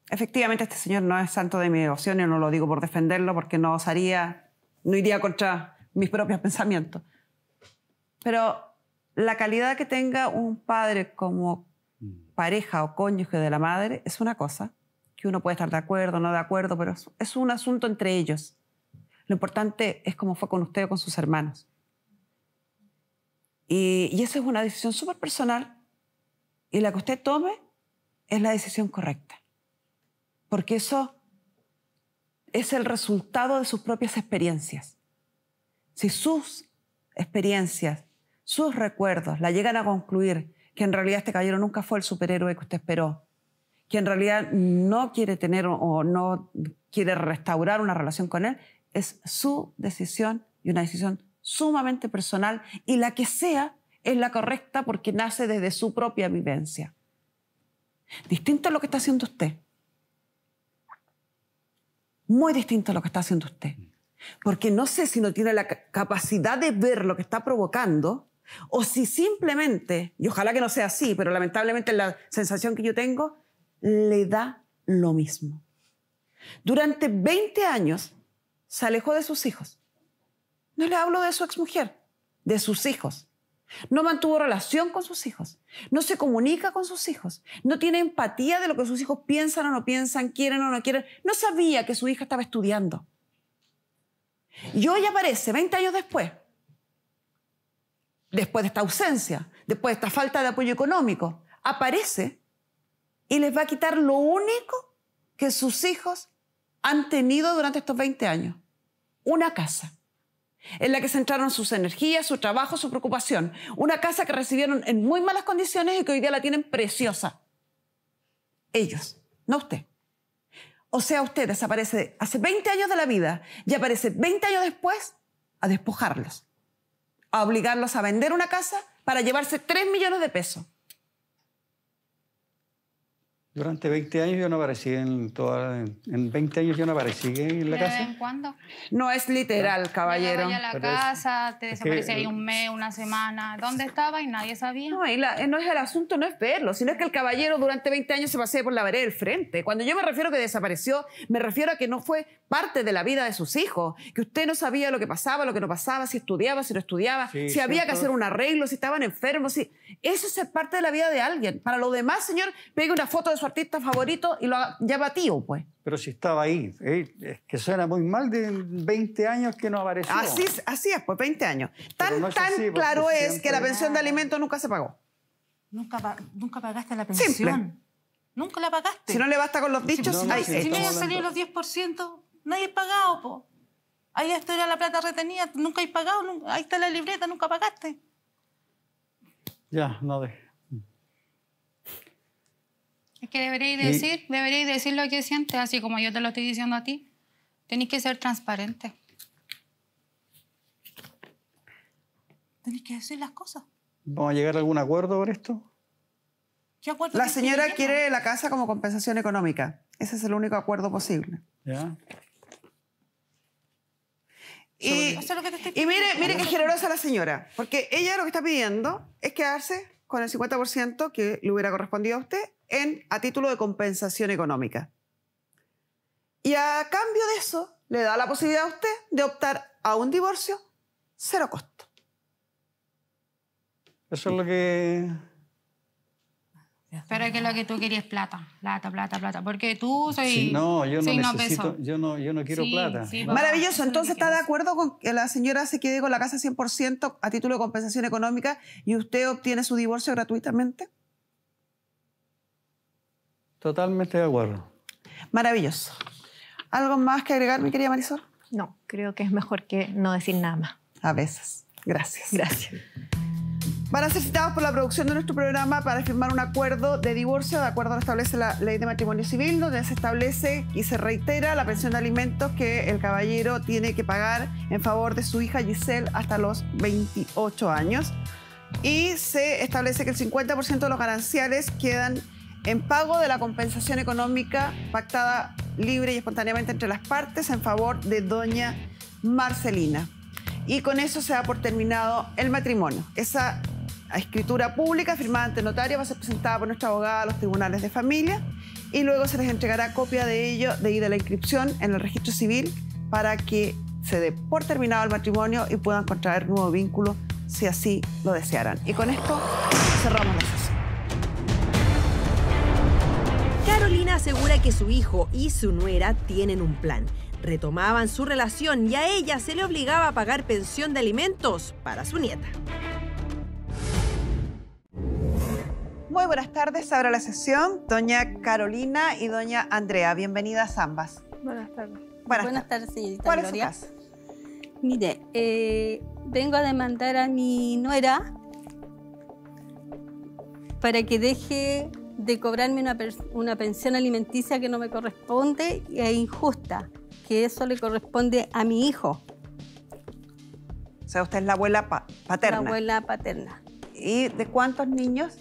Efectivamente, este señor no es santo de mi devoción y no lo digo por defenderlo porque no iría contra mis propios pensamientos. Pero la calidad que tenga un padre como pareja o cónyuge de la madre es una cosa, que uno puede estar de acuerdo o no de acuerdo, pero es un asunto entre ellos. Lo importante es cómo fue con usted o con sus hermanos. Y eso es una decisión súper personal y la que usted tome es la decisión correcta. Porque eso es el resultado de sus propias experiencias. Si sus experiencias, sus recuerdos la llegan a concluir que en realidad este caballero nunca fue el superhéroe que usted esperó, que en realidad no quiere tener o no quiere restaurar una relación con él, es su decisión y una decisión sumamente personal y la que sea es la correcta porque nace desde su propia vivencia. Distinto a lo que está haciendo usted. Muy distinto a lo que está haciendo usted. Porque no sé si no tiene la capacidad de ver lo que está provocando o si simplemente, y ojalá que no sea así, pero lamentablemente la sensación que yo tengo, le da lo mismo. Durante 20 años se alejó de sus hijos. No le hablo de su exmujer, de sus hijos. No mantuvo relación con sus hijos. No se comunica con sus hijos. No tiene empatía de lo que sus hijos piensan o no piensan, quieren o no quieren. No sabía que su hija estaba estudiando. Y hoy aparece, 20 años después de esta ausencia, después de esta falta de apoyo económico, aparece y les va a quitar lo único que sus hijos han tenido durante estos 20 años. Una casa en la que centraron sus energías, su trabajo, su preocupación. Una casa que recibieron en muy malas condiciones y que hoy día la tienen preciosa. Ellos, no usted. O sea, usted desaparece hace 20 años de la vida y aparece 20 años después a despojarlos, a obligarlos a vender una casa para llevarse 3 millones de pesos. Durante 20 años yo no aparecí en 20 años yo no aparecí en la ¿De vez casa. en cuando? No es literal, caballero. Llegaba ya a la Pero es- casa, te es desaparecía que- ahí un mes, una semana. ¿Dónde estaba? Y nadie sabía. No, no es el asunto, no es verlo, sino es que el caballero durante 20 años se pasea por la vereda del frente. Cuando yo me refiero a que desapareció, me refiero a que no fue parte de la vida de sus hijos, que usted no sabía lo que pasaba, lo que no pasaba, si estudiaba, si no estudiaba, Sí, si había que cierto. hacer un arreglo, si estaban enfermos. Eso es parte de la vida de alguien. Para lo demás, señor, pegue una foto de su artista favorito y lo llama tío, pues. Pero si estaba ahí. Es que suena muy mal de 20 años que no apareció. Así es, pues 20 años. Pero Tan, no es tan así, porque claro es siempre- que la pensión de alimentos nunca se pagó. Nunca pagaste la pensión. Simple. Nunca la pagaste. Si no le basta con los dichos, no, no, ahí sí, Si me estamos hayan hablando- salido los 10%, nadie ha pagado, po. Ahí esto era la plata retenida, nunca hay pagado, ahí está la libreta, nunca pagaste. Ya, no de. Es que deberíais Y- decir lo que sientes, así como yo te lo estoy diciendo a ti. Tenéis que ser transparente. Tenés que decir las cosas. ¿Vamos a llegar a algún acuerdo por esto? ¿Qué acuerdo La te señora estoy diciendo? quiere la casa como compensación económica. Ese es el único acuerdo posible. ¿Ya? Y, Eso es lo que te estoy y mire pidiendo. qué generosa la señora, porque ella lo que está pidiendo es quedarse con el 50% que le hubiera correspondido a usted a título de compensación económica. Y a cambio de eso, le da la posibilidad a usted de optar a un divorcio cero costo. Eso es lo que. Pero es que lo que tú querías es plata. Plata. Porque tú soy... Sí, no, yo no signo necesito. peso. Yo no quiero Sí, plata. sí, No. papá. Maravilloso. eso es lo Entonces, que ¿está de quiero. acuerdo con que la señora se quede con la casa 100% a título de compensación económica y usted obtiene su divorcio gratuitamente? Totalmente de acuerdo. Maravilloso. ¿Algo más que agregar, mi querida Marisol? No, creo que es mejor que no decir nada más. A veces. Gracias. Gracias. Van a ser citados por la producción de nuestro programa para firmar un acuerdo de divorcio, de acuerdo a lo que establece la Ley de Matrimonio Civil, donde se establece y se reitera la pensión de alimentos que el caballero tiene que pagar en favor de su hija Giselle hasta los 28 años. Y se establece que el 50% de los gananciales quedan en pago de la compensación económica pactada libre y espontáneamente entre las partes en favor de doña Marcelina. Y con eso se da por terminado el matrimonio. Esa escritura pública firmada ante notario va a ser presentada por nuestra abogada a los tribunales de familia y luego se les entregará copia de ello de ir a la inscripción en el registro civil para que se dé por terminado el matrimonio y puedan contraer nuevo vínculo si así lo desearan. Y con esto cerramos la sesión. Carolina asegura que su hijo y su nuera tienen un plan. Retomaban su relación y a ella se le obligaba a pagar pensión de alimentos para su nieta. Muy buenas tardes, abre la sesión. Doña Carolina y doña Andrea, bienvenidas ambas. Buenas tardes. Buenas tardes, señorita ¿Cuál es su Gloria. caso? Mire, vengo a demandar a mi nuera para que deje de cobrarme una pensión alimenticia que no me corresponde y es injusta, que eso le corresponde a mi hijo, O sea, usted es la abuela paterna. la abuela paterna, ¿Y de cuántos niños?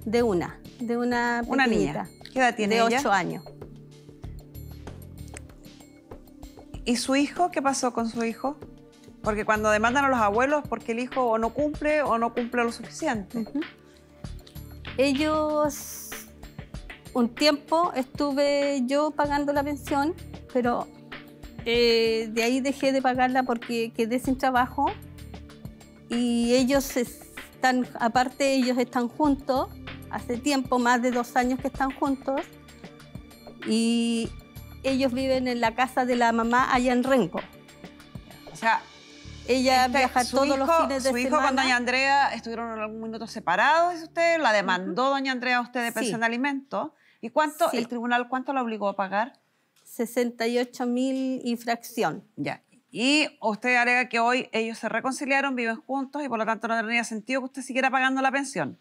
de una Una pequeñita, niña. ¿Qué edad tiene de ella? 8 años. ¿Y su hijo? ¿Qué pasó con su hijo? Porque cuando demandan a los abuelos, porque el hijo o no cumple lo suficiente. Ellos, un tiempo estuve yo pagando la pensión, pero de ahí dejé de pagarla porque quedé sin trabajo y ellos están, aparte ellos están juntos, hace tiempo, más de 2 años que están juntos y ellos viven en la casa de la mamá allá en Renco. O sea, Ella viaja todos los fines de su hijo semana. con doña Andrea estuvieron en algún minuto separados, dice usted. La demandó doña Andrea a usted de pensión Sí. de alimentos. ¿Y cuánto, Sí. el tribunal, cuánto la obligó a pagar? 68.000 y fracción. Ya. Y usted alega que hoy ellos se reconciliaron, viven juntos y por lo tanto no tendría sentido que usted siguiera pagando la pensión.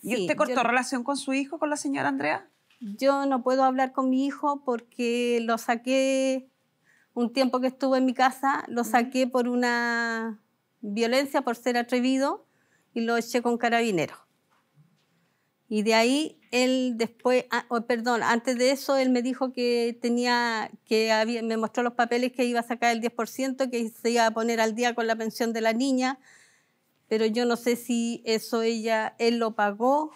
¿Y Sí, usted cortó yo- relación con su hijo, con la señora Andrea? Yo no puedo hablar con mi hijo porque lo saqué un tiempo que estuvo en mi casa, lo saqué por una violencia, por ser atrevido, y lo eché con carabineros. Y de ahí él después, antes de eso, él me dijo que me mostró los papeles que iba a sacar el 10%, que se iba a poner al día con la pensión de la niña, pero yo no sé si eso él lo pagó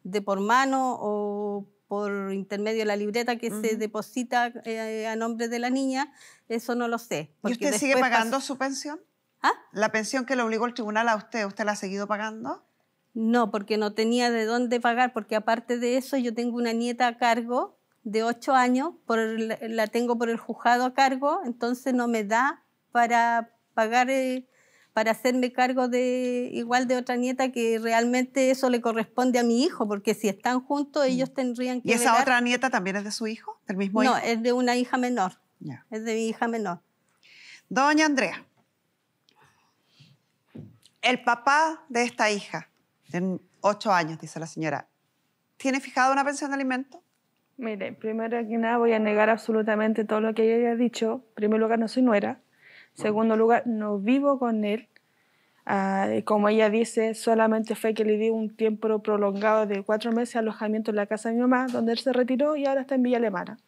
de por mano o por intermedio de la libreta que se deposita a nombre de la niña, eso no lo sé. ¿Y usted sigue pagando su pensión? ¿Ah? ¿La pensión que le obligó el tribunal a usted la ha seguido pagando? No, porque no tenía de dónde pagar, porque aparte de eso yo tengo una nieta a cargo de 8 años, la tengo por el juzgado a cargo, entonces no me da para pagar, para hacerme cargo igual de otra nieta, que realmente eso le corresponde a mi hijo, porque si están juntos ellos tendrían que ¿Y esa velar. otra nieta también es de su hijo? ¿Del mismo hijo? No, es de una hija menor, Ya. es de mi hija menor. Doña Andrea, el papá de esta hija, de 8 años, dice la señora, ¿tiene fijada una pensión de alimentos? Mire, primero que nada voy a negar absolutamente todo lo que ella haya dicho. En primer lugar, no soy nuera. En segundo lugar, no vivo con él. Como ella dice, solamente fue que le di un tiempo prolongado de 4 meses de alojamiento en la casa de mi mamá, donde él se retiró y ahora está en Villa Alemana.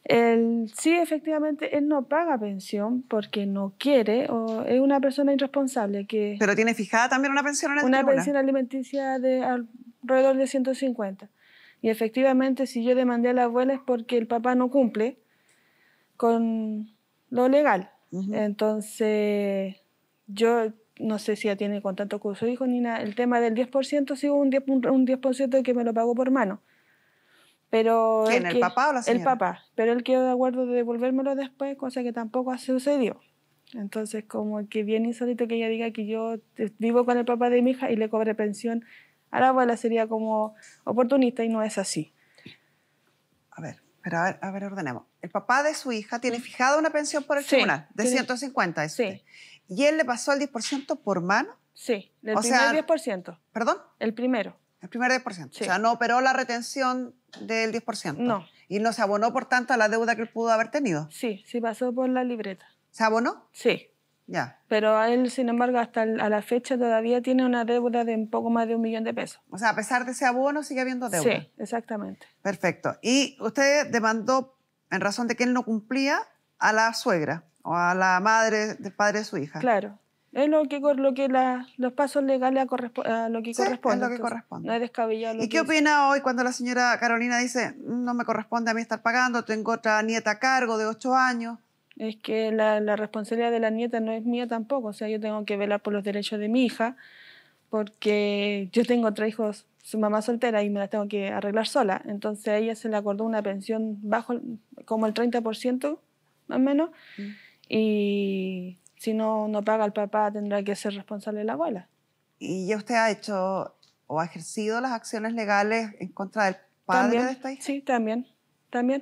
Sí, efectivamente, él no paga pensión porque no quiere, o es una persona irresponsable que... ¿Pero tiene fijada también una pensión en el Una tribunal? pensión alimenticia de alrededor de 150. Y efectivamente, si yo demandé a la abuela es porque el papá no cumple con lo legal. Entonces, yo no sé si ya tiene contacto con su hijo ni nada. El tema del 10%, sí hubo un 10% que me lo pagó por mano. Pero ¿Quién, el papá o la señora? El papá, pero él quedó de acuerdo de devolvérmelo después, cosa que tampoco sucedió. Entonces, como que bien insólito que ella diga que yo vivo con el papá de mi hija y le cobre pensión a la abuela, sería como oportunista y no es así. A ver, ordenemos. El papá de su hija tiene fijada una pensión por el tribunal de 150, ¿es usted? ¿Y él le pasó el 10% por mano? Sí, el O primer sea, 10%. ¿Perdón? El primero. El primer 10%. Sí. O sea, no operó la retención del 10%. No. Y no se abonó, por tanto, a la deuda que él pudo haber tenido. Sí, sí pasó por la libreta. ¿Se abonó? Sí. Ya. Pero a él, sin embargo, hasta a la fecha todavía tiene una deuda de un poco más de 1 millón de pesos. O sea, a pesar de ese abono, sigue habiendo deuda. Sí, exactamente. Perfecto. Y usted demandó, en razón de que él no cumplía, a la suegra o a la madre del padre de su hija. Claro. Es los pasos legales a lo que Sí, corresponde. es lo que Entonces, corresponde. no es descabellado. ¿Y qué opina hoy cuando la señora Carolina dice, no me corresponde a mí estar pagando, tengo otra nieta a cargo de 8 años? Es que la responsabilidad de la nieta no es mía tampoco. O sea, yo tengo que velar por los derechos de mi hija, porque yo tengo 3 hijos, su mamá soltera, y me las tengo que arreglar sola. Entonces a ella se le acordó una pensión bajo, como el 30%, más o menos, y si no paga el papá, tendrá que ser responsable la abuela. ¿Y ya usted ha hecho o ha ejercido las acciones legales en contra del padre ¿También? de esta hija? Sí, también.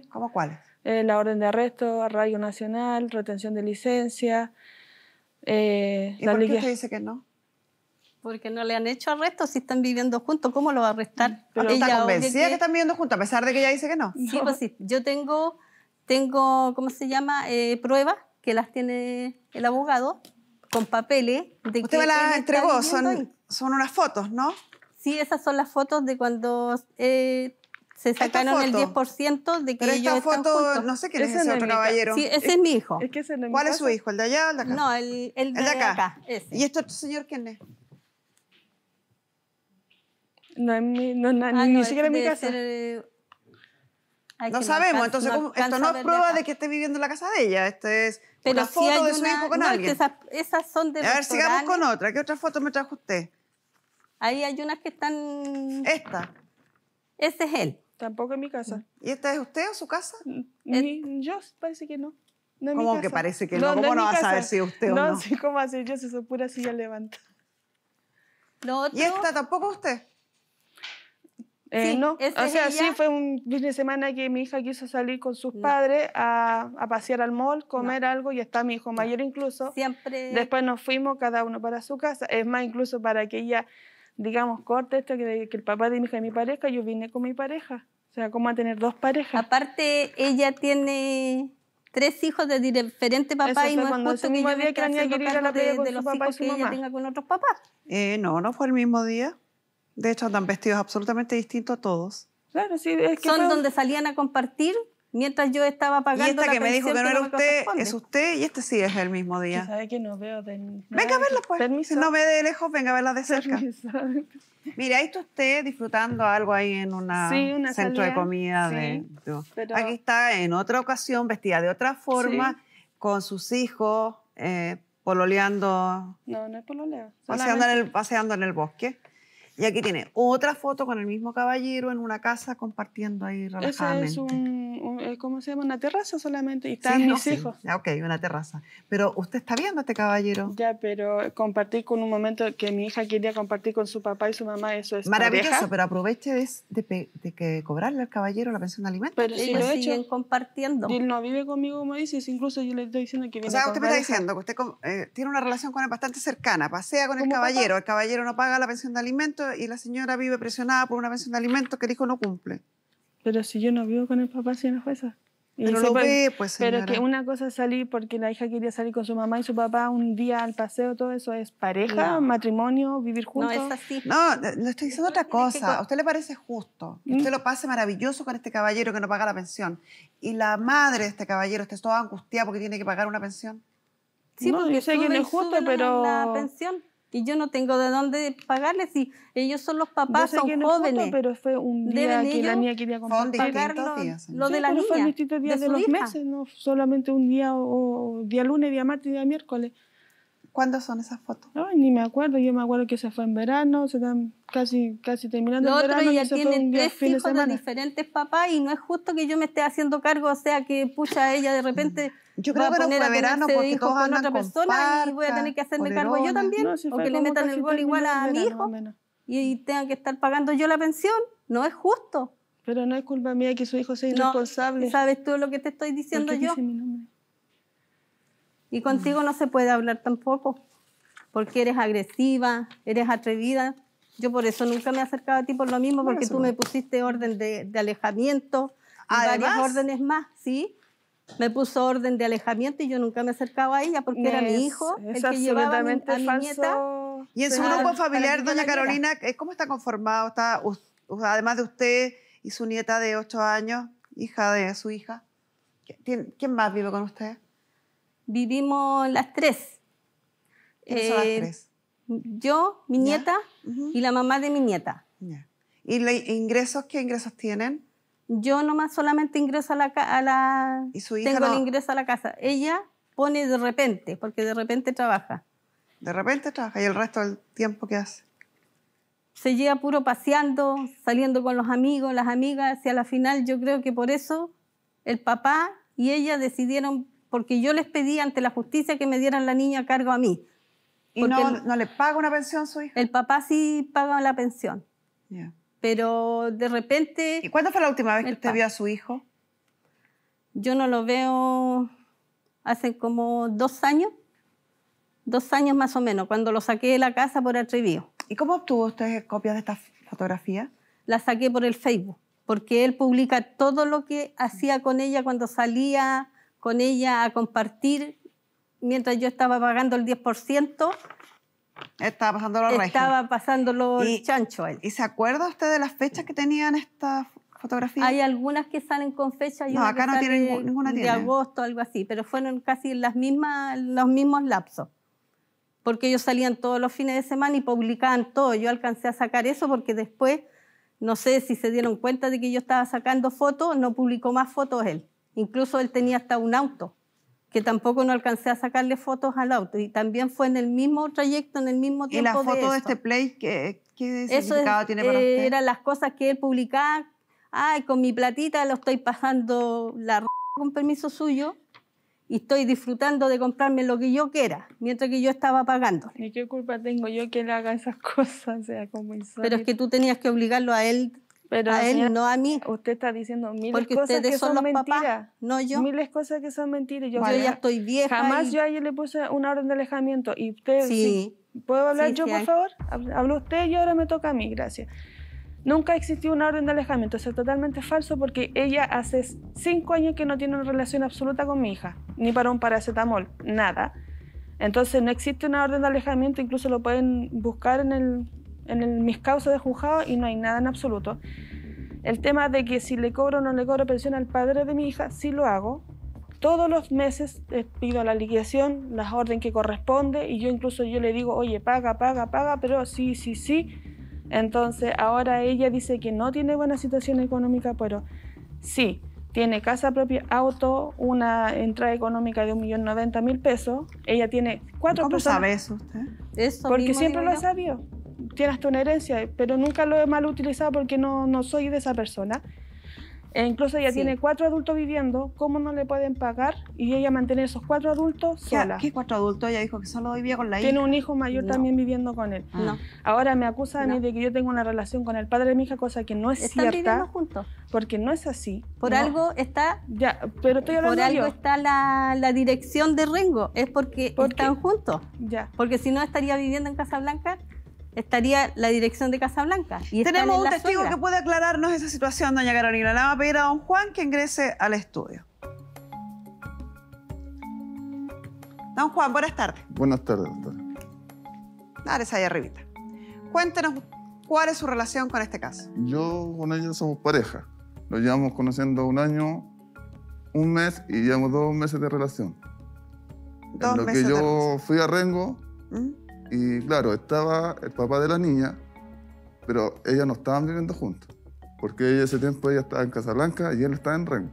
¿Cómo cuáles? La orden de arresto, arraigo nacional, retención de licencia. ¿Y por qué usted dice que no? Porque no le han hecho arresto si están viviendo juntos. ¿Cómo lo va a arrestar? Pero ¿está convencida que están viviendo juntos, a pesar de que ella dice que no? Sí, pues sí. Yo tengo ¿cómo se llama? Pruebas que las tiene el abogado con papeles. De Usted que me las él está entregó, viviendo ahí. son unas fotos, ¿no? Sí, esas son las fotos de cuando se sacaron el 10% de que pero ellos esta están foto, juntos. no sé quién es ese otro caballero. Sí, ese es mi hijo. Es que ese no es mi ¿Cuál es caso. su hijo? ¿El de allá o el de acá? No, el de acá. Ese. ¿Y este otro señor quién es? No es ni siquiera en mi casa. No sabemos, entonces esto no es prueba de que esté viviendo en la casa de ella, esto es una foto de su hijo con alguien. Esas son de A ver, sigamos restaurantes. con otra. ¿Qué otra foto me trajo usted? Ahí hay unas que están... Esta. Ese es él. Tampoco en mi casa. ¿Y esta es usted o su casa? Yo parece que no. No es mi ¿Cómo casa. que parece que no? ¿Cómo es no mi va a casa. saber si es usted o no? No, sí, ¿cómo así? Yo si soy pura silla levanta. Lo otro, ¿Y esta tampoco usted? Sí, no, esa o sea, es sí ella. fue un fin de semana que mi hija quiso salir con sus padres a pasear al mall, comer algo, y está mi hijo mayor incluso. siempre... Después nos fuimos cada uno para su casa. Es más, incluso para que ella, digamos, corte esto, que el papá de mi hija y mi pareja, yo vine con mi pareja. O sea, ¿cómo a tener 2 parejas? Aparte, ella tiene 3 hijos de diferentes papás Eso y fue no es cuando justo ese que mismo yo me día que esté la niña haciendo quería ir a cargo la playa con de su los papá y hijos su que ella mamá. tenga con otros papás. No fue el mismo día. De hecho, andan vestidos absolutamente distintos todos. Claro, sí, es que Son donde salían a compartir mientras yo estaba pagando Y esta la que me dijo que pensión no era me usted, corresponde. es usted, y este sí es el mismo día. ¿Sabe que no veo? Venga a verla, pues. Permiso. Si no ve de lejos, venga a verla de cerca. Permiso. Mire, ahí está usted disfrutando algo ahí en una Una centro de salida, comida. sí, pero- Aquí está en otra ocasión, vestida de otra forma, Sí. con sus hijos, pololeando, No es pololeo. paseando en el bosque. Y aquí tiene otra foto con el mismo caballero en una casa compartiendo ahí Esa relajadamente. es ¿cómo se llama? Una terraza solamente. Y Sí, están no, mis sí. hijos. Ya, ok, una terraza. Pero usted está viendo a este caballero. Ya, pero compartir con un momento que mi hija quería compartir con su papá y su mamá, eso es Maravilloso, pareja. pero aproveche de que cobrarle al caballero la pensión de alimentos. Pero si Ellos lo he siguen hecho. compartiendo. Y él no vive conmigo, como dices, incluso yo le estoy diciendo que viene O sea, con usted me está pareja. diciendo que usted tiene una relación con él bastante cercana, pasea con el ¿Como caballero, papá? el caballero no paga la pensión de alimentos y la señora vive presionada por una pensión de alimentos que el hijo no cumple. Pero si yo no vivo con el papá, si no es jueza. Y Pero se lo puede- ve, pues, Pero señora. que una cosa es salir porque la hija quería salir con su mamá y su papá un día al paseo, todo eso es pareja, No. matrimonio, vivir No juntos. es así. No, le estoy diciendo otra Tienes que cosa. ¿A usted le parece justo que usted lo pase maravilloso con este caballero que no paga la pensión? Y la madre de este caballero esté toda angustiada porque tiene que pagar una pensión. Sí, No, porque yo sé que no suben, es justo, suben pero- la pensión y yo no tengo de dónde pagarles si ellos son los Yo papás, sé son que no es justo, jóvenes. pero fue un día Deben que la ellos niña quería Son compartir. pagar distintos días, lo señora. de la pero fue niña, distintos días de, su los hija. meses, no solamente un día o día lunes, día martes, día miércoles. ¿Cuándo son esas fotos? Ay, ni me acuerdo, yo me acuerdo que se fue en verano, se están casi terminando Lo el otro, verano. ella y se fue tiene un día tres fin de hijos de semana. diferentes papás y no es justo que yo me esté haciendo cargo, o sea, que pucha, ella de repente Yo va creo a que no poner fue a verano tenerse porque hijos todos con andan otra con persona y voy a tener que parca, hacerme cargo yo polerones. también, No, si o fue que le como metan el casi gol igual a terminando mi el verano, hijo más o menos. y tenga que estar pagando yo la pensión. No es justo. Pero no es culpa mía que su hijo sea No, irresponsable. ¿sabes tú lo que te estoy ¿Por diciendo qué yo? dice mi nombre? Y contigo no se puede hablar tampoco, porque eres agresiva, eres atrevida. Yo por eso nunca me he acercado a ti por lo mismo, porque eso tú no. me pusiste orden de alejamiento y Además. varias órdenes más, ¿sí? Me puso orden de alejamiento y yo nunca me acercaba a ella porque era mi hijo el Es que llevaba a mi absolutamente nieta. falso. Y en su Para- grupo para familiar, que yo doña la viera. Carolina, ¿cómo está conformado? Además de usted y su nieta de 8 años, hija de su hija. ¿Quién más vive con usted? Vivimos las tres. ¿Quiénes son las tres? Yo, mi Ya. nieta Ujú. y la mamá de mi nieta. Ya. ¿Y ingresos? ¿Qué ingresos tienen? Yo nomás solamente ingreso a la ¿Y su hija tengo no? el ingreso a la casa. Ella pone de repente, porque de repente trabaja. De repente trabaja y el resto del tiempo ¿qué hace? Se lleva puro paseando, saliendo con los amigos, las amigas, y a la final yo creo que por eso el papá y ella decidieron, porque yo les pedí ante la justicia que me dieran la niña a cargo a mí. ¿Y Porque no le paga una pensión a su hija? El papá sí paga la pensión, Ya. pero de repente ¿Y cuándo fue la última vez que El usted pa- vio a su hijo? yo no lo veo hace como 2 años. 2 años más o menos, cuando lo saqué de la casa por atrevido. ¿Y cómo obtuvo usted copias de estas fotografías? La saqué por el Facebook, porque él publica todo lo que hacía con ella cuando salía con ella a compartir, mientras yo estaba pagando el 10%, Estaba pasando los estaba pasándolo Y- el chancho a él. ¿Y se acuerda usted de las fechas que tenían estas fotografías? Hay algunas que salen con fecha y No, una acá que no tiene sale ninguna de tiene. agosto, algo así, pero fueron casi los mismos lapsos. Porque ellos salían todos los fines de semana y publicaban todo. Yo alcancé a sacar eso porque después, no sé si se dieron cuenta de que yo estaba sacando fotos, no publicó más fotos él. Incluso él tenía hasta un auto, que tampoco no alcancé a sacarle fotos al auto. Y también fue en el mismo trayecto, en el mismo ¿Y tiempo la foto de eso. este play qué Eso significado tiene para usted? eran las cosas que él publicaba. Ay, con mi platita lo estoy pasando con permiso suyo y estoy disfrutando de comprarme lo que yo quiera, mientras que yo estaba pagándole. ¿Y qué culpa tengo yo que le haga esas cosas? O sea, como insólito. Pero es que tú tenías que obligarlo a él, Pero, a él, señora, no a mí, usted está diciendo miles porque cosas ustedes que son son los mentiras. papás, no yo. Miles cosas que son mentiras. Yo ya estoy vieja. Jamás y- yo a ella le puse una orden de alejamiento. Y usted, Sí. ¿puedo hablar Sí, yo, sí, por hay. favor? Habló usted y ahora me toca a mí, gracias. Nunca existió una orden de alejamiento. Eso es totalmente falso porque ella hace 5 años que no tiene una relación absoluta con mi hija. Ni para un paracetamol, nada. Entonces no existe una orden de alejamiento. Incluso lo pueden buscar en mis causas de juzgado y no hay nada en absoluto. El tema de que si le cobro o no le cobro pensión al padre de mi hija, sí lo hago. Todos los meses pido la liquidación, la orden que corresponde, y yo le digo, oye, paga, pero sí. Entonces ahora ella dice que no tiene buena situación económica, pero sí, tiene casa propia, auto, una entrada económica de 1.090.000 pesos. Ella tiene 4 ¿Cómo personas. sabe eso usted? Eso Porque mismo siempre digo lo he yo. sabido. Tiene hasta una herencia, pero nunca lo he mal utilizado porque no soy de esa persona. E incluso ella Sí. tiene 4 adultos viviendo, ¿cómo no le pueden pagar? Y ella mantener esos 4 adultos sola. ¿Qué 4 adultos? Ella dijo que solo vivía con la hija. Tiene un hijo mayor No. también viviendo con él. No. Ahora me acusa a mí No. de que yo tengo una relación con el padre de mi hija, cosa que no es Están viviendo cierta, juntos. porque no es así. Por No. algo está, Ya, pero estoy por hablando algo yo. está la dirección de Rengo. Es porque ¿Por qué? están juntos. Ya. Porque si no estaría viviendo en Casablanca, estaría la dirección de Casablanca. Y están Tenemos en un la testigo suegra. que puede aclararnos esa situación, doña Carolina. Le vamos a pedir a don Juan que ingrese al estudio. Don Juan, buenas tardes. Buenas tardes, doctora. Dale, ahí arribita. Cuéntenos cuál es su relación con este caso. Yo con ella somos pareja. Nos llevamos conociendo 1 año, 1 mes y llevamos 2 meses de relación. 2 en lo meses que de yo relación. fui a Rengo ¿Mm? y claro, estaba el papá de la niña, pero ellas no estaban viviendo juntos. Porque ella, ese tiempo ella estaba en Casablanca y él estaba en Rengo.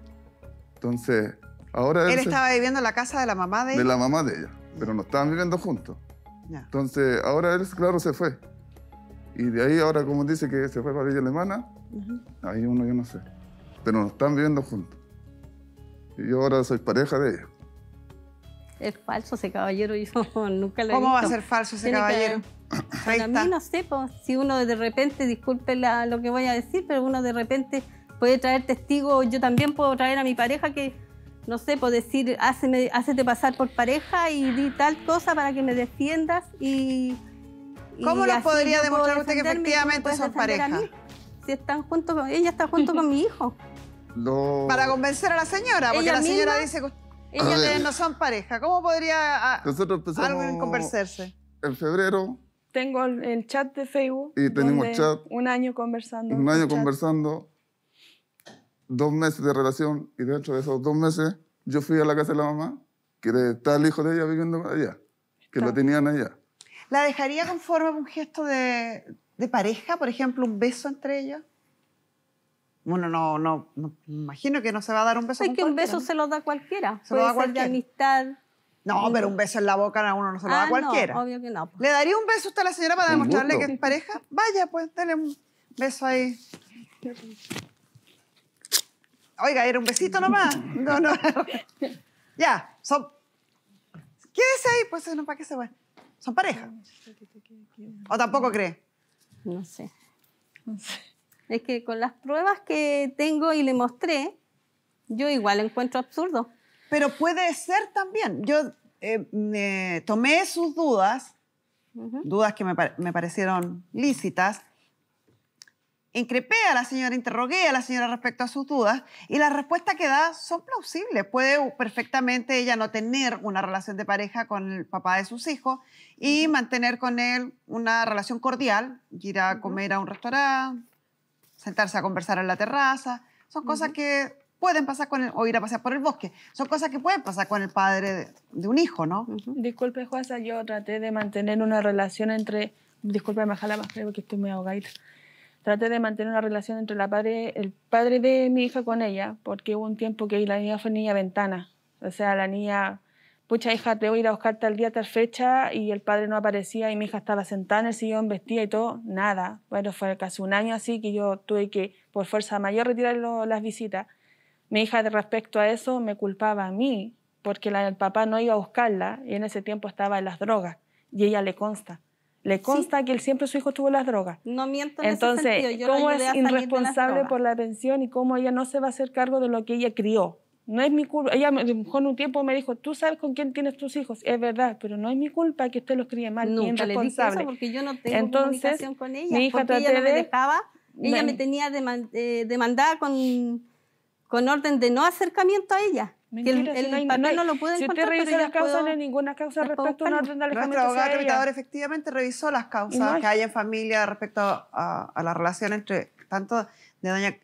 Entonces, ahora Él él se- estaba viviendo en la casa de la mamá de de ella. la mamá de ella, pero no estaban viviendo juntos. Ya. Entonces, ahora él, claro, se fue. Y de ahí, ahora, como dice que se fue para Villa Alemana, Ujú. ahí uno yo no sé. Pero no están viviendo juntos. Y yo ahora soy pareja de ella. Es falso ese caballero, yo nunca lo he ¿Cómo va a visto. ser falso ese Tiene que- caballero? Ahí Para está. mí, no sé, pues, si uno de repente, disculpe lo que voy a decir, pero uno de repente puede traer testigos, yo también puedo traer a mi pareja que, no sé, puedo decir, hácete pasar por pareja y di tal cosa para que me defiendas y... ¿Cómo y nos así podría yo puedo demostrar usted que defenderme y tú me efectivamente puedes son defender a pareja? mí. Si están juntos con, ella está junto con mi hijo. Para convencer a la señora, porque Ella la señora misma- dice que ella ustedes no son pareja. ¿Cómo podría Nosotros empezamos algo convencerse? en febrero, Tengo el chat de Facebook. Y tenemos donde chat. 1 año conversando. 1 año por chat. conversando, 2 meses de relación, y dentro de esos 2 meses yo fui a la casa de la mamá, que está el hijo de ella viviendo allá, que lo tenían allá. ¿La dejaría conforme con un gesto de pareja? Por ejemplo, un beso entre ellos. Bueno, no, me imagino que no se va a dar un beso Es con que un cualquiera, beso ¿no? se lo da cualquiera. Se lo da Puede ser de cualquiera. amistad. No, pero un beso en la boca a uno no se lo da cualquiera. No, obvio que no. ¿Le daría un beso a usted a la señora para Con demostrarle gusto. que es pareja? Vaya, pues, dale un beso ahí. Oiga, ¿era un besito nomás? No. Ya, son... Quédese ahí, pues, no, ¿para qué se va? ¿Son pareja? ¿O tampoco cree? No sé. Es que con las pruebas que tengo y le mostré, yo igual encuentro absurdo. Pero puede ser también. Yo tomé sus dudas, dudas que me parecieron lícitas, increpé a la señora, interrogué a la señora respecto a sus dudas y las respuestas que da son plausibles. Puede perfectamente ella no tener una relación de pareja con el papá de sus hijos y mantener con él una relación cordial, ir a comer a un restaurante, sentarse a conversar en la terraza. Son cosas que pueden pasar con o ir a pasear por el bosque. Son cosas que pueden pasar con el padre de un hijo, ¿no? Disculpe, Juasa, yo traté de mantener una relación entre... Disculpe, me jala más creo que estoy muy ahogadita. Traté de mantener una relación entre el padre de mi hija con ella, porque hubo un tiempo que la niña fue niña ventana. O sea, la niña, pucha hija, te voy a ir a buscar tal día, tal fecha, y el padre no aparecía y mi hija estaba sentada en el sillón, vestida y todo, nada. Bueno, fue casi 1 año así que yo tuve que, por fuerza mayor, retirar las visitas. Mi hija, de respecto a eso, me culpaba a mí, porque el papá no iba a buscarla y en ese tiempo estaba en las drogas, y ella le consta. Le consta que él siempre su hijo tuvo las drogas. No miento en Entonces, ese sentido. Yo la ¿cómo ayudé es a salir de las irresponsable drogas. por la pensión y cómo ella no se va a hacer cargo de lo que ella crió? No es mi culpa. Ella a lo mejor en un tiempo me dijo, tú sabes con quién tienes tus hijos. Es verdad, pero no es mi culpa que usted los críe mal. Nunca le dije irresponsable. eso porque yo no tengo Entonces, comunicación con ella. mi hija porque ella traté no me de- dejaba. Ella Ven. me tenía demandada con orden de no acercamiento a ella. Mentira, el si no hay- papel no hay- no lo pude si encontrar, usted revisa pero las ya causas, puedo- no hay ninguna causa ya puedo respecto a un buscarlo. orden de Nuestro alejamiento abogado hacia ella. tramitador efectivamente revisó las causas Y no hay. que hay en familia respecto a la relación entre tanto de doña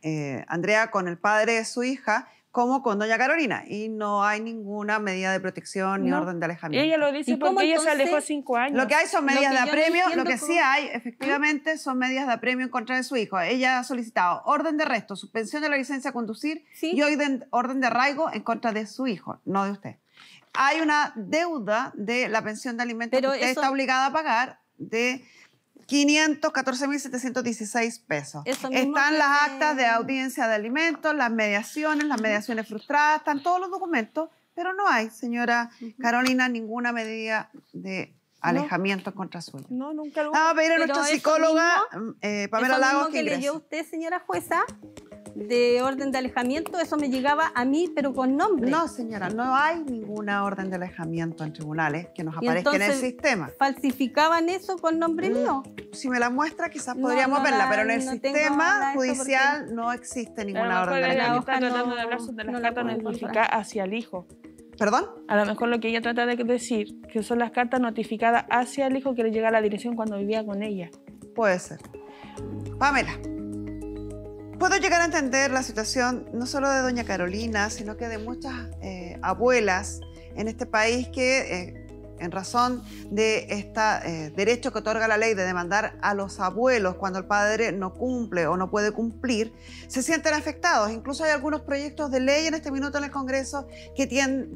Andrea con el padre de su hija como con doña Carolina. Y no hay ninguna medida de protección ni No. orden de alejamiento. Ella lo dice ¿Y cómo porque ella se entonces? alejó 5 años. Lo que hay son medidas que de yo no apremio, lo entiendo que sí cómo- hay efectivamente son medidas de apremio en contra de su hijo. Ella ha solicitado orden de arresto, suspensión de la licencia de conducir Sí. y orden de arraigo en contra de su hijo, no de usted. Hay una deuda de la pensión de alimentos Pero que usted eso- está obligada a pagar de 514.716 pesos. Eso mismo Están que las me- actas de audiencia de alimentos, las mediaciones frustradas, están todos los documentos, pero no hay, señora Carolina, ninguna medida de alejamiento contra suyo. No, nunca lo Vamos a pedir a Pero nuestra eso psicóloga mismo- Pamela Eso Lagos mismo que que leyó ingrese. usted, señora jueza, de orden de alejamiento, eso me llegaba a mí, pero con nombre. No, señora, no hay ninguna orden de alejamiento en tribunales que nos Y aparezca en el entonces, sistema. falsificaban eso con nombre mío. Si me la muestra, quizás No, podríamos no verla, la- pero en el no tengo sistema nada de eso judicial no existe A lo ninguna mejor orden de ella alejamiento. está hoja tratando no- de hablar sobre no las la cartas puedo notificadas hacia el hijo. ¿Perdón? A lo mejor lo que ella trata de decir, que son las cartas notificadas hacia el hijo que le llega a la dirección cuando vivía con ella. Puede ser. Pamela, puedo llegar a entender la situación no solo de doña Carolina, sino que de muchas abuelas en este país que, en razón de este derecho que otorga la ley de demandar a los abuelos cuando el padre no cumple o no puede cumplir, se sienten afectados. Incluso hay algunos proyectos de ley en este minuto en el Congreso que tienen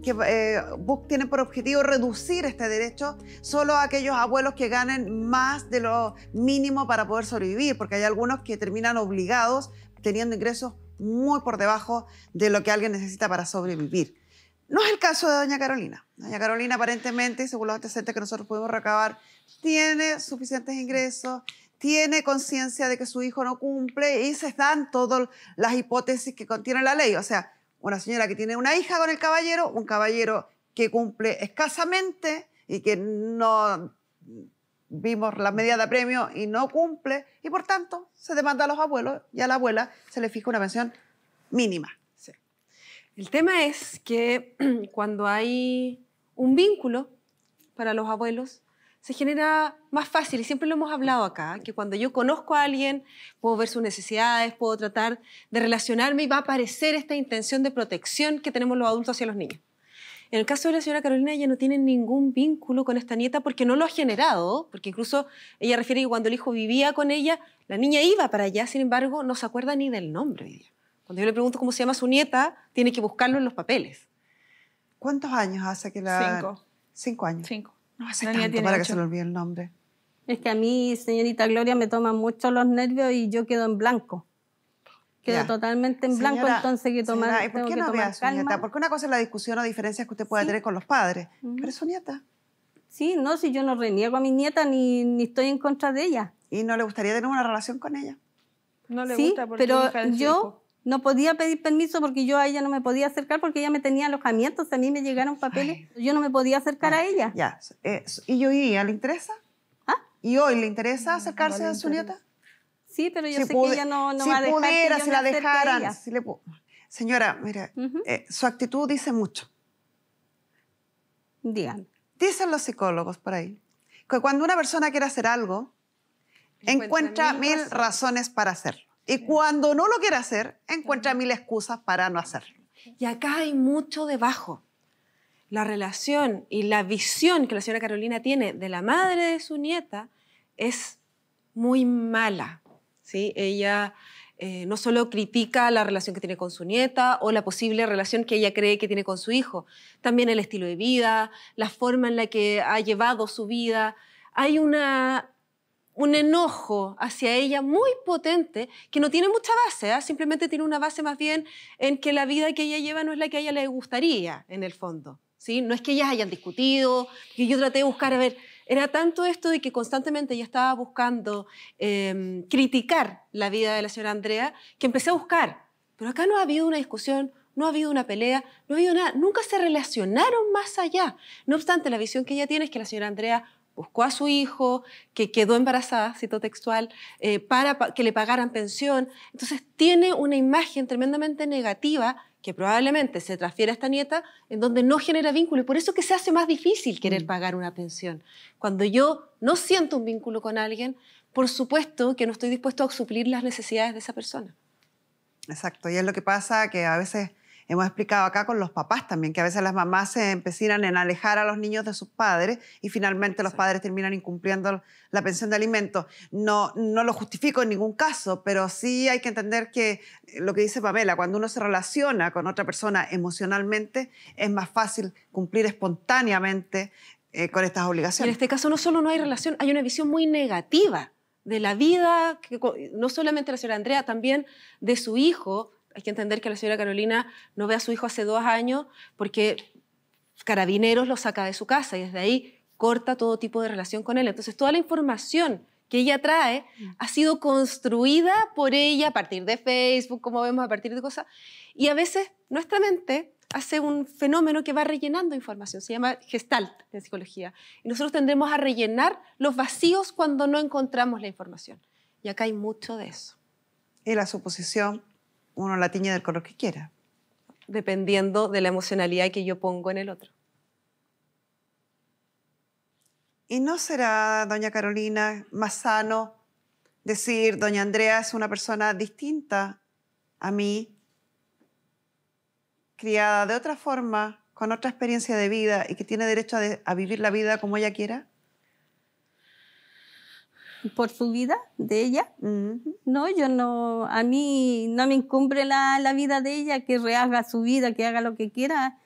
por objetivo reducir este derecho solo a aquellos abuelos que ganen más de lo mínimo para poder sobrevivir, porque hay algunos que terminan obligados teniendo ingresos muy por debajo de lo que alguien necesita para sobrevivir. No es el caso de doña Carolina. Doña Carolina aparentemente, y según los antecedentes que nosotros pudimos recabar, tiene suficientes ingresos, tiene conciencia de que su hijo no cumple y se dan todas las hipótesis que contiene la ley. O sea, una señora que tiene una hija con el caballero, un caballero que cumple escasamente y que no vimos la medida de apremio y no cumple, y por tanto se demanda a los abuelos y a la abuela se le fija una pensión mínima. Sí. El tema es que cuando hay un vínculo para los abuelos, se genera más fácil, y siempre lo hemos hablado acá, que cuando yo conozco a alguien, puedo ver sus necesidades, puedo tratar de relacionarme y va a aparecer esta intención de protección que tenemos los adultos hacia los niños. En el caso de la señora Carolina, ella no tiene ningún vínculo con esta nieta porque no lo ha generado, porque incluso ella refiere que cuando el hijo vivía con ella, la niña iba para allá, sin embargo, no se acuerda ni del nombre de ella. Cuando yo le pregunto cómo se llama su nieta, tiene que buscarlo en los papeles. ¿Cuántos años hace que la...? 5. 5 años. 5. No hace La niña tanto tiene para que 8. se le olvide el nombre. Es que a mí, señorita Gloria, me toman mucho los nervios y yo quedo en blanco. Quedo Ya. totalmente en blanco, Señora, entonces que tomar, señora, ¿y por tengo qué que no ve tomar a su nieta? calma. Porque una cosa es la discusión o diferencias que usted pueda Sí. tener con los padres, Ujú. pero es su nieta. Sí, no, si yo no reniego a mi nieta ni estoy en contra de ella. ¿Y no le gustaría tener una relación con ella? No le Sí, gusta porque es pero hija de su yo hijo. no podía pedir permiso porque yo a ella no me podía acercar porque ella me tenía alojamientos, a mí me llegaron papeles, yo no me podía acercar a ella. Ya. ¿Y hoy día le interesa? ¿Ah? ¿Y hoy le interesa acercarse no le a su interesa. nieta? Sí, pero yo Si sé pude- que ella no si va a dejar pudiera, que yo si me la acerque a dejaran. ella. Si Señora, mire, Ujú. su actitud dice mucho. Dígame. Dicen los psicólogos por ahí que cuando una persona quiere hacer algo, encuentra mil razones para hacerlo. Y cuando no lo quiere hacer, encuentra mil excusas para no hacerlo. Y acá hay mucho debajo. La relación y la visión que la señora Carolina tiene de la madre de su nieta es muy mala, ¿sí? Ella no solo critica la relación que tiene con su nieta o la posible relación que ella cree que tiene con su hijo, también el estilo de vida, la forma en la que ha llevado su vida. Hay un enojo hacia ella muy potente que no tiene mucha base, ¿eh? Simplemente tiene una base más bien en que la vida que ella lleva no es la que a ella le gustaría, en el fondo, ¿sí? No es que ellas hayan discutido, que yo traté de buscar, a ver, era tanto esto de que constantemente ella estaba buscando criticar la vida de la señora Andrea, que empecé a buscar, pero acá no ha habido una discusión, no ha habido una pelea, no ha habido nada, nunca se relacionaron más allá. No obstante, la visión que ella tiene es que la señora Andrea buscó a su hijo, que quedó embarazada, cito textual, para que le pagaran pensión. Entonces tiene una imagen tremendamente negativa que probablemente se transfiere a esta nieta en donde no genera vínculo. Y por eso que se hace más difícil querer pagar una pensión. Cuando yo no siento un vínculo con alguien, por supuesto que no estoy dispuesto a suplir las necesidades de esa persona. Exacto, y es lo que pasa que a veces hemos explicado acá con los papás también, que a veces las mamás se empecinan en alejar a los niños de sus padres y finalmente los padres terminan incumpliendo la pensión de alimentos. No lo justifico en ningún caso, pero sí hay que entender que lo que dice Pamela, cuando uno se relaciona con otra persona emocionalmente, es más fácil cumplir espontáneamente con estas Y obligaciones. en este caso no solo no hay relación, hay una visión muy negativa de la vida, no solamente de la señora Andrea, también de su hijo. Hay que entender que la señora Carolina no ve a su hijo hace 2 años porque Carabineros lo saca de su casa y desde ahí corta todo tipo de relación con él. Entonces, toda la información que ella trae ha sido construida por ella a partir de Facebook, como vemos, a partir de cosas. Y a veces nuestra mente hace un fenómeno que va rellenando información. Se llama gestalt en psicología. Y nosotros tendremos a rellenar los vacíos cuando no encontramos la información. Y acá hay mucho de eso. Y la suposición, uno la tiñe del color que quiera. Dependiendo de la emocionalidad que yo pongo en el otro. ¿Y no será, doña Carolina, más sano decir, doña Andrea es una persona distinta a mí, criada de otra forma, con otra experiencia de vida y que tiene derecho a vivir la vida como ella quiera? Por su vida de ella. No, yo no, a mí no me incumbe la vida de ella, que rehaga su vida, que haga lo que quiera.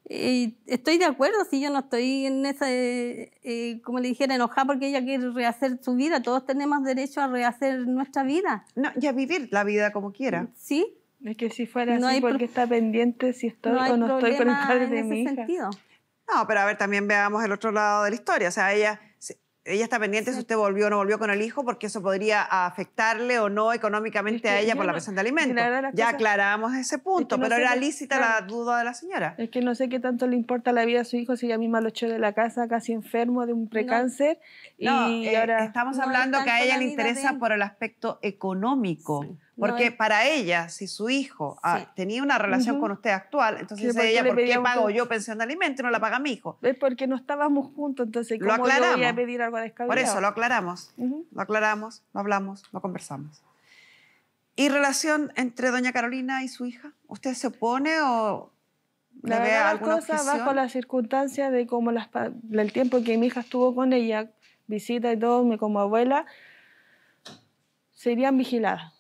Estoy de acuerdo, si yo no estoy en esa, como le dijera, enojada porque ella quiere rehacer su vida. Todos tenemos derecho a rehacer nuestra vida. No, y a vivir la vida como quiera. Sí. Es que si fuera No así, hay porque está pendiente si estoy o no estoy con el padre de mi hija. Sentido. No, pero a ver, también veamos el otro lado de la historia. O sea, ella está pendiente si usted volvió o no volvió con el hijo, porque eso podría afectarle o no económicamente a ella por la pensión de alimentos. Ya aclaramos ese punto, pero era lícita la duda de la señora. Es que no sé qué tanto le importa la vida a su hijo si ella misma lo echó de la casa casi enfermo de un precáncer. No, y ahora estamos hablando que a ella le interesa por el aspecto económico. Sí. Porque para ella, si su hijo tenía una relación con usted actual, entonces Sí, ella, ¿por qué pedíamos pago todo? yo pensión de alimentos y no la paga mi hijo? Es porque no estábamos juntos, entonces Lo ¿cómo yo voy aclaramos. a pedir algo descabellado? Por eso lo aclaramos. Lo aclaramos, lo hablamos, lo conversamos. ¿Y relación entre doña Carolina y su hija? ¿Usted se opone o La le ve verdad, las alguna cosas objeción? bajo las circunstancias de cómo el tiempo que mi hija estuvo con ella, visita y todo, como abuela, serían vigiladas.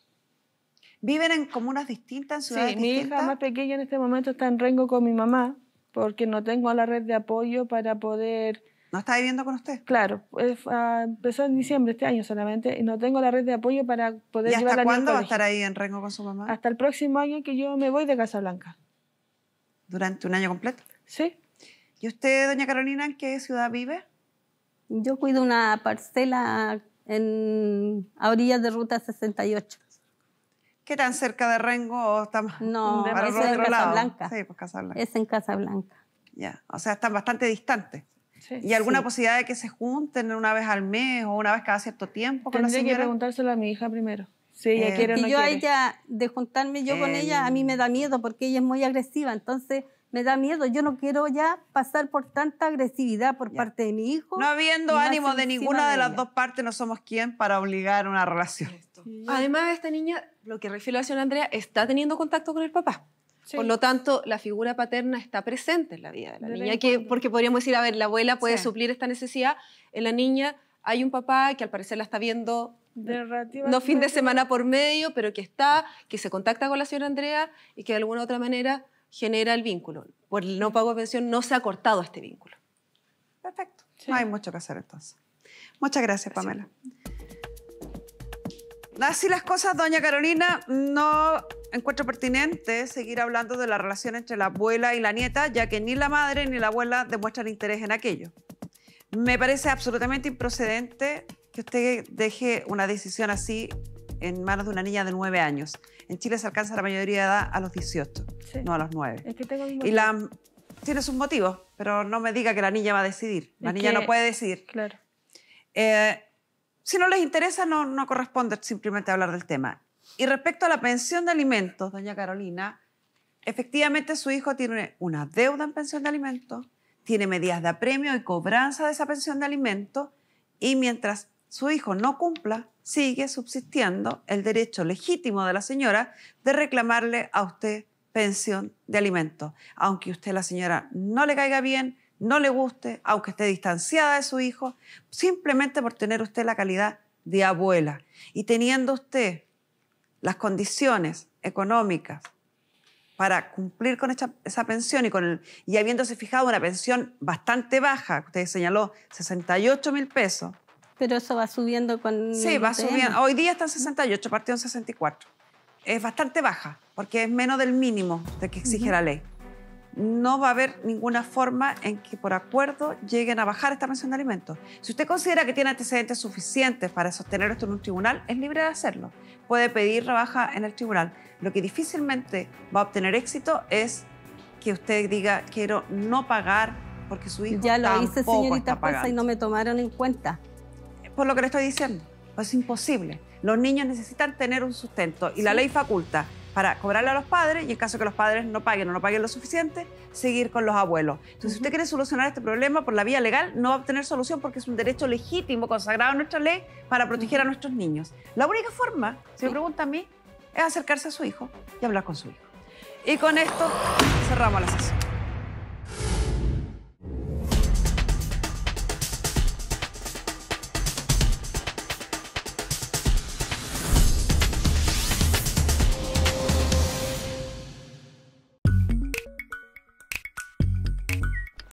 ¿Viven en comunas distintas, en ciudades Sí, mi distintas? hija más pequeña en este momento está en Rengo con mi mamá, porque no tengo la red de apoyo para poder... ¿No está viviendo con usted? Claro, empezó en diciembre este año solamente, y no tengo la red de apoyo para poder ¿Y llevarla hasta ni al cuándo va a colegio. estar ahí en Rengo con su mamá? Hasta el próximo año que yo me voy de Casablanca. ¿Durante un año completo? Sí. ¿Y usted, doña Carolina, en qué ciudad vive? Yo cuido una parcela a orillas de Ruta 68. ¿Qué tan cerca de Rengo o está No, para es el en otro lado? Casablanca. Sí, pues Casablanca. Es en Casablanca. Ya, o sea, están bastante distantes. Sí. ¿Y alguna Sí. posibilidad de que se junten una vez al mes o una vez cada cierto tiempo con la Tendré que señora? preguntárselo a mi hija primero. Si ella Eh, quiere o Y no yo a quiere. ella, de juntarme yo con ella, a mí me da miedo porque ella es muy agresiva, entonces me da miedo. Yo no quiero ya pasar por tanta agresividad por parte de mi hijo. No habiendo y más ánimo de encima ninguna de las ella. dos partes, no somos quien para obligar una relación. Además, esta niña, lo que refiere a la señora Andrea, está teniendo contacto con el papá. Sí. Por lo tanto, la figura paterna está presente en la vida de la De vez niña, en cuando. porque podríamos decir, a ver, la abuela puede Sí. suplir esta necesidad. En la niña hay un papá que al parecer la está viendo no fin de semana por medio, pero que se contacta con la señora Andrea y que de alguna u otra manera genera el vínculo. Por el no pago de pensión no se ha cortado este vínculo. Perfecto. Sí. No hay mucho que hacer entonces. Muchas gracias, Pamela. Así las cosas, doña Carolina, no encuentro pertinente seguir hablando de la relación entre la abuela y la nieta, ya que ni la madre ni la abuela demuestran interés en aquello. Me parece absolutamente improcedente que usted deje una decisión así en manos de una niña de 9 años. En Chile se alcanza la mayoría de edad a los 18, Sí. no a los 9. Es que tengo mi Y tiene sus motivos, pero no me diga que la niña va a decidir. La Es niña que- no puede decidir. Claro. Si no les interesa, no corresponde simplemente hablar del tema. Y respecto a la pensión de alimentos, doña Carolina, efectivamente su hijo tiene una deuda en pensión de alimentos, tiene medidas de apremio y cobranza de esa pensión de alimentos, y mientras su hijo no cumpla, sigue subsistiendo el derecho legítimo de la señora de reclamarle a usted pensión de alimentos. Aunque usted, la señora, no le caiga bien, no le guste, aunque esté distanciada de su hijo, simplemente por tener usted la calidad de abuela. Y teniendo usted las condiciones económicas para cumplir con esa pensión y habiéndose fijado una pensión bastante baja, usted señaló 68.000 pesos. Pero eso va subiendo con... Sí, va subiendo. Hoy día está en 68, partió en 64. Es bastante baja, porque es menos del mínimo de que exige la ley. No va a haber ninguna forma en que por acuerdo lleguen a bajar esta pensión de alimentos. Si usted considera que tiene antecedentes suficientes para sostener esto en un tribunal, es libre de hacerlo. Puede pedir rebaja en el tribunal. Lo que difícilmente va a obtener éxito es que usted diga, quiero no pagar porque su hijo ya lo tampoco hice, señorita está pagando. Esposa, y no me tomaron en cuenta. Por lo que le estoy diciendo, es imposible. Los niños necesitan tener un sustento y la ley faculta para cobrarle a los padres y en caso que los padres no paguen o no paguen lo suficiente, seguir con los abuelos. Entonces, si usted quiere solucionar este problema por la vía legal, no va a obtener solución porque es un derecho legítimo consagrado en nuestra ley para proteger a nuestros niños. La única forma, si me pregunta a mí, es acercarse a su hijo y hablar con su hijo. Y con esto cerramos la sesión.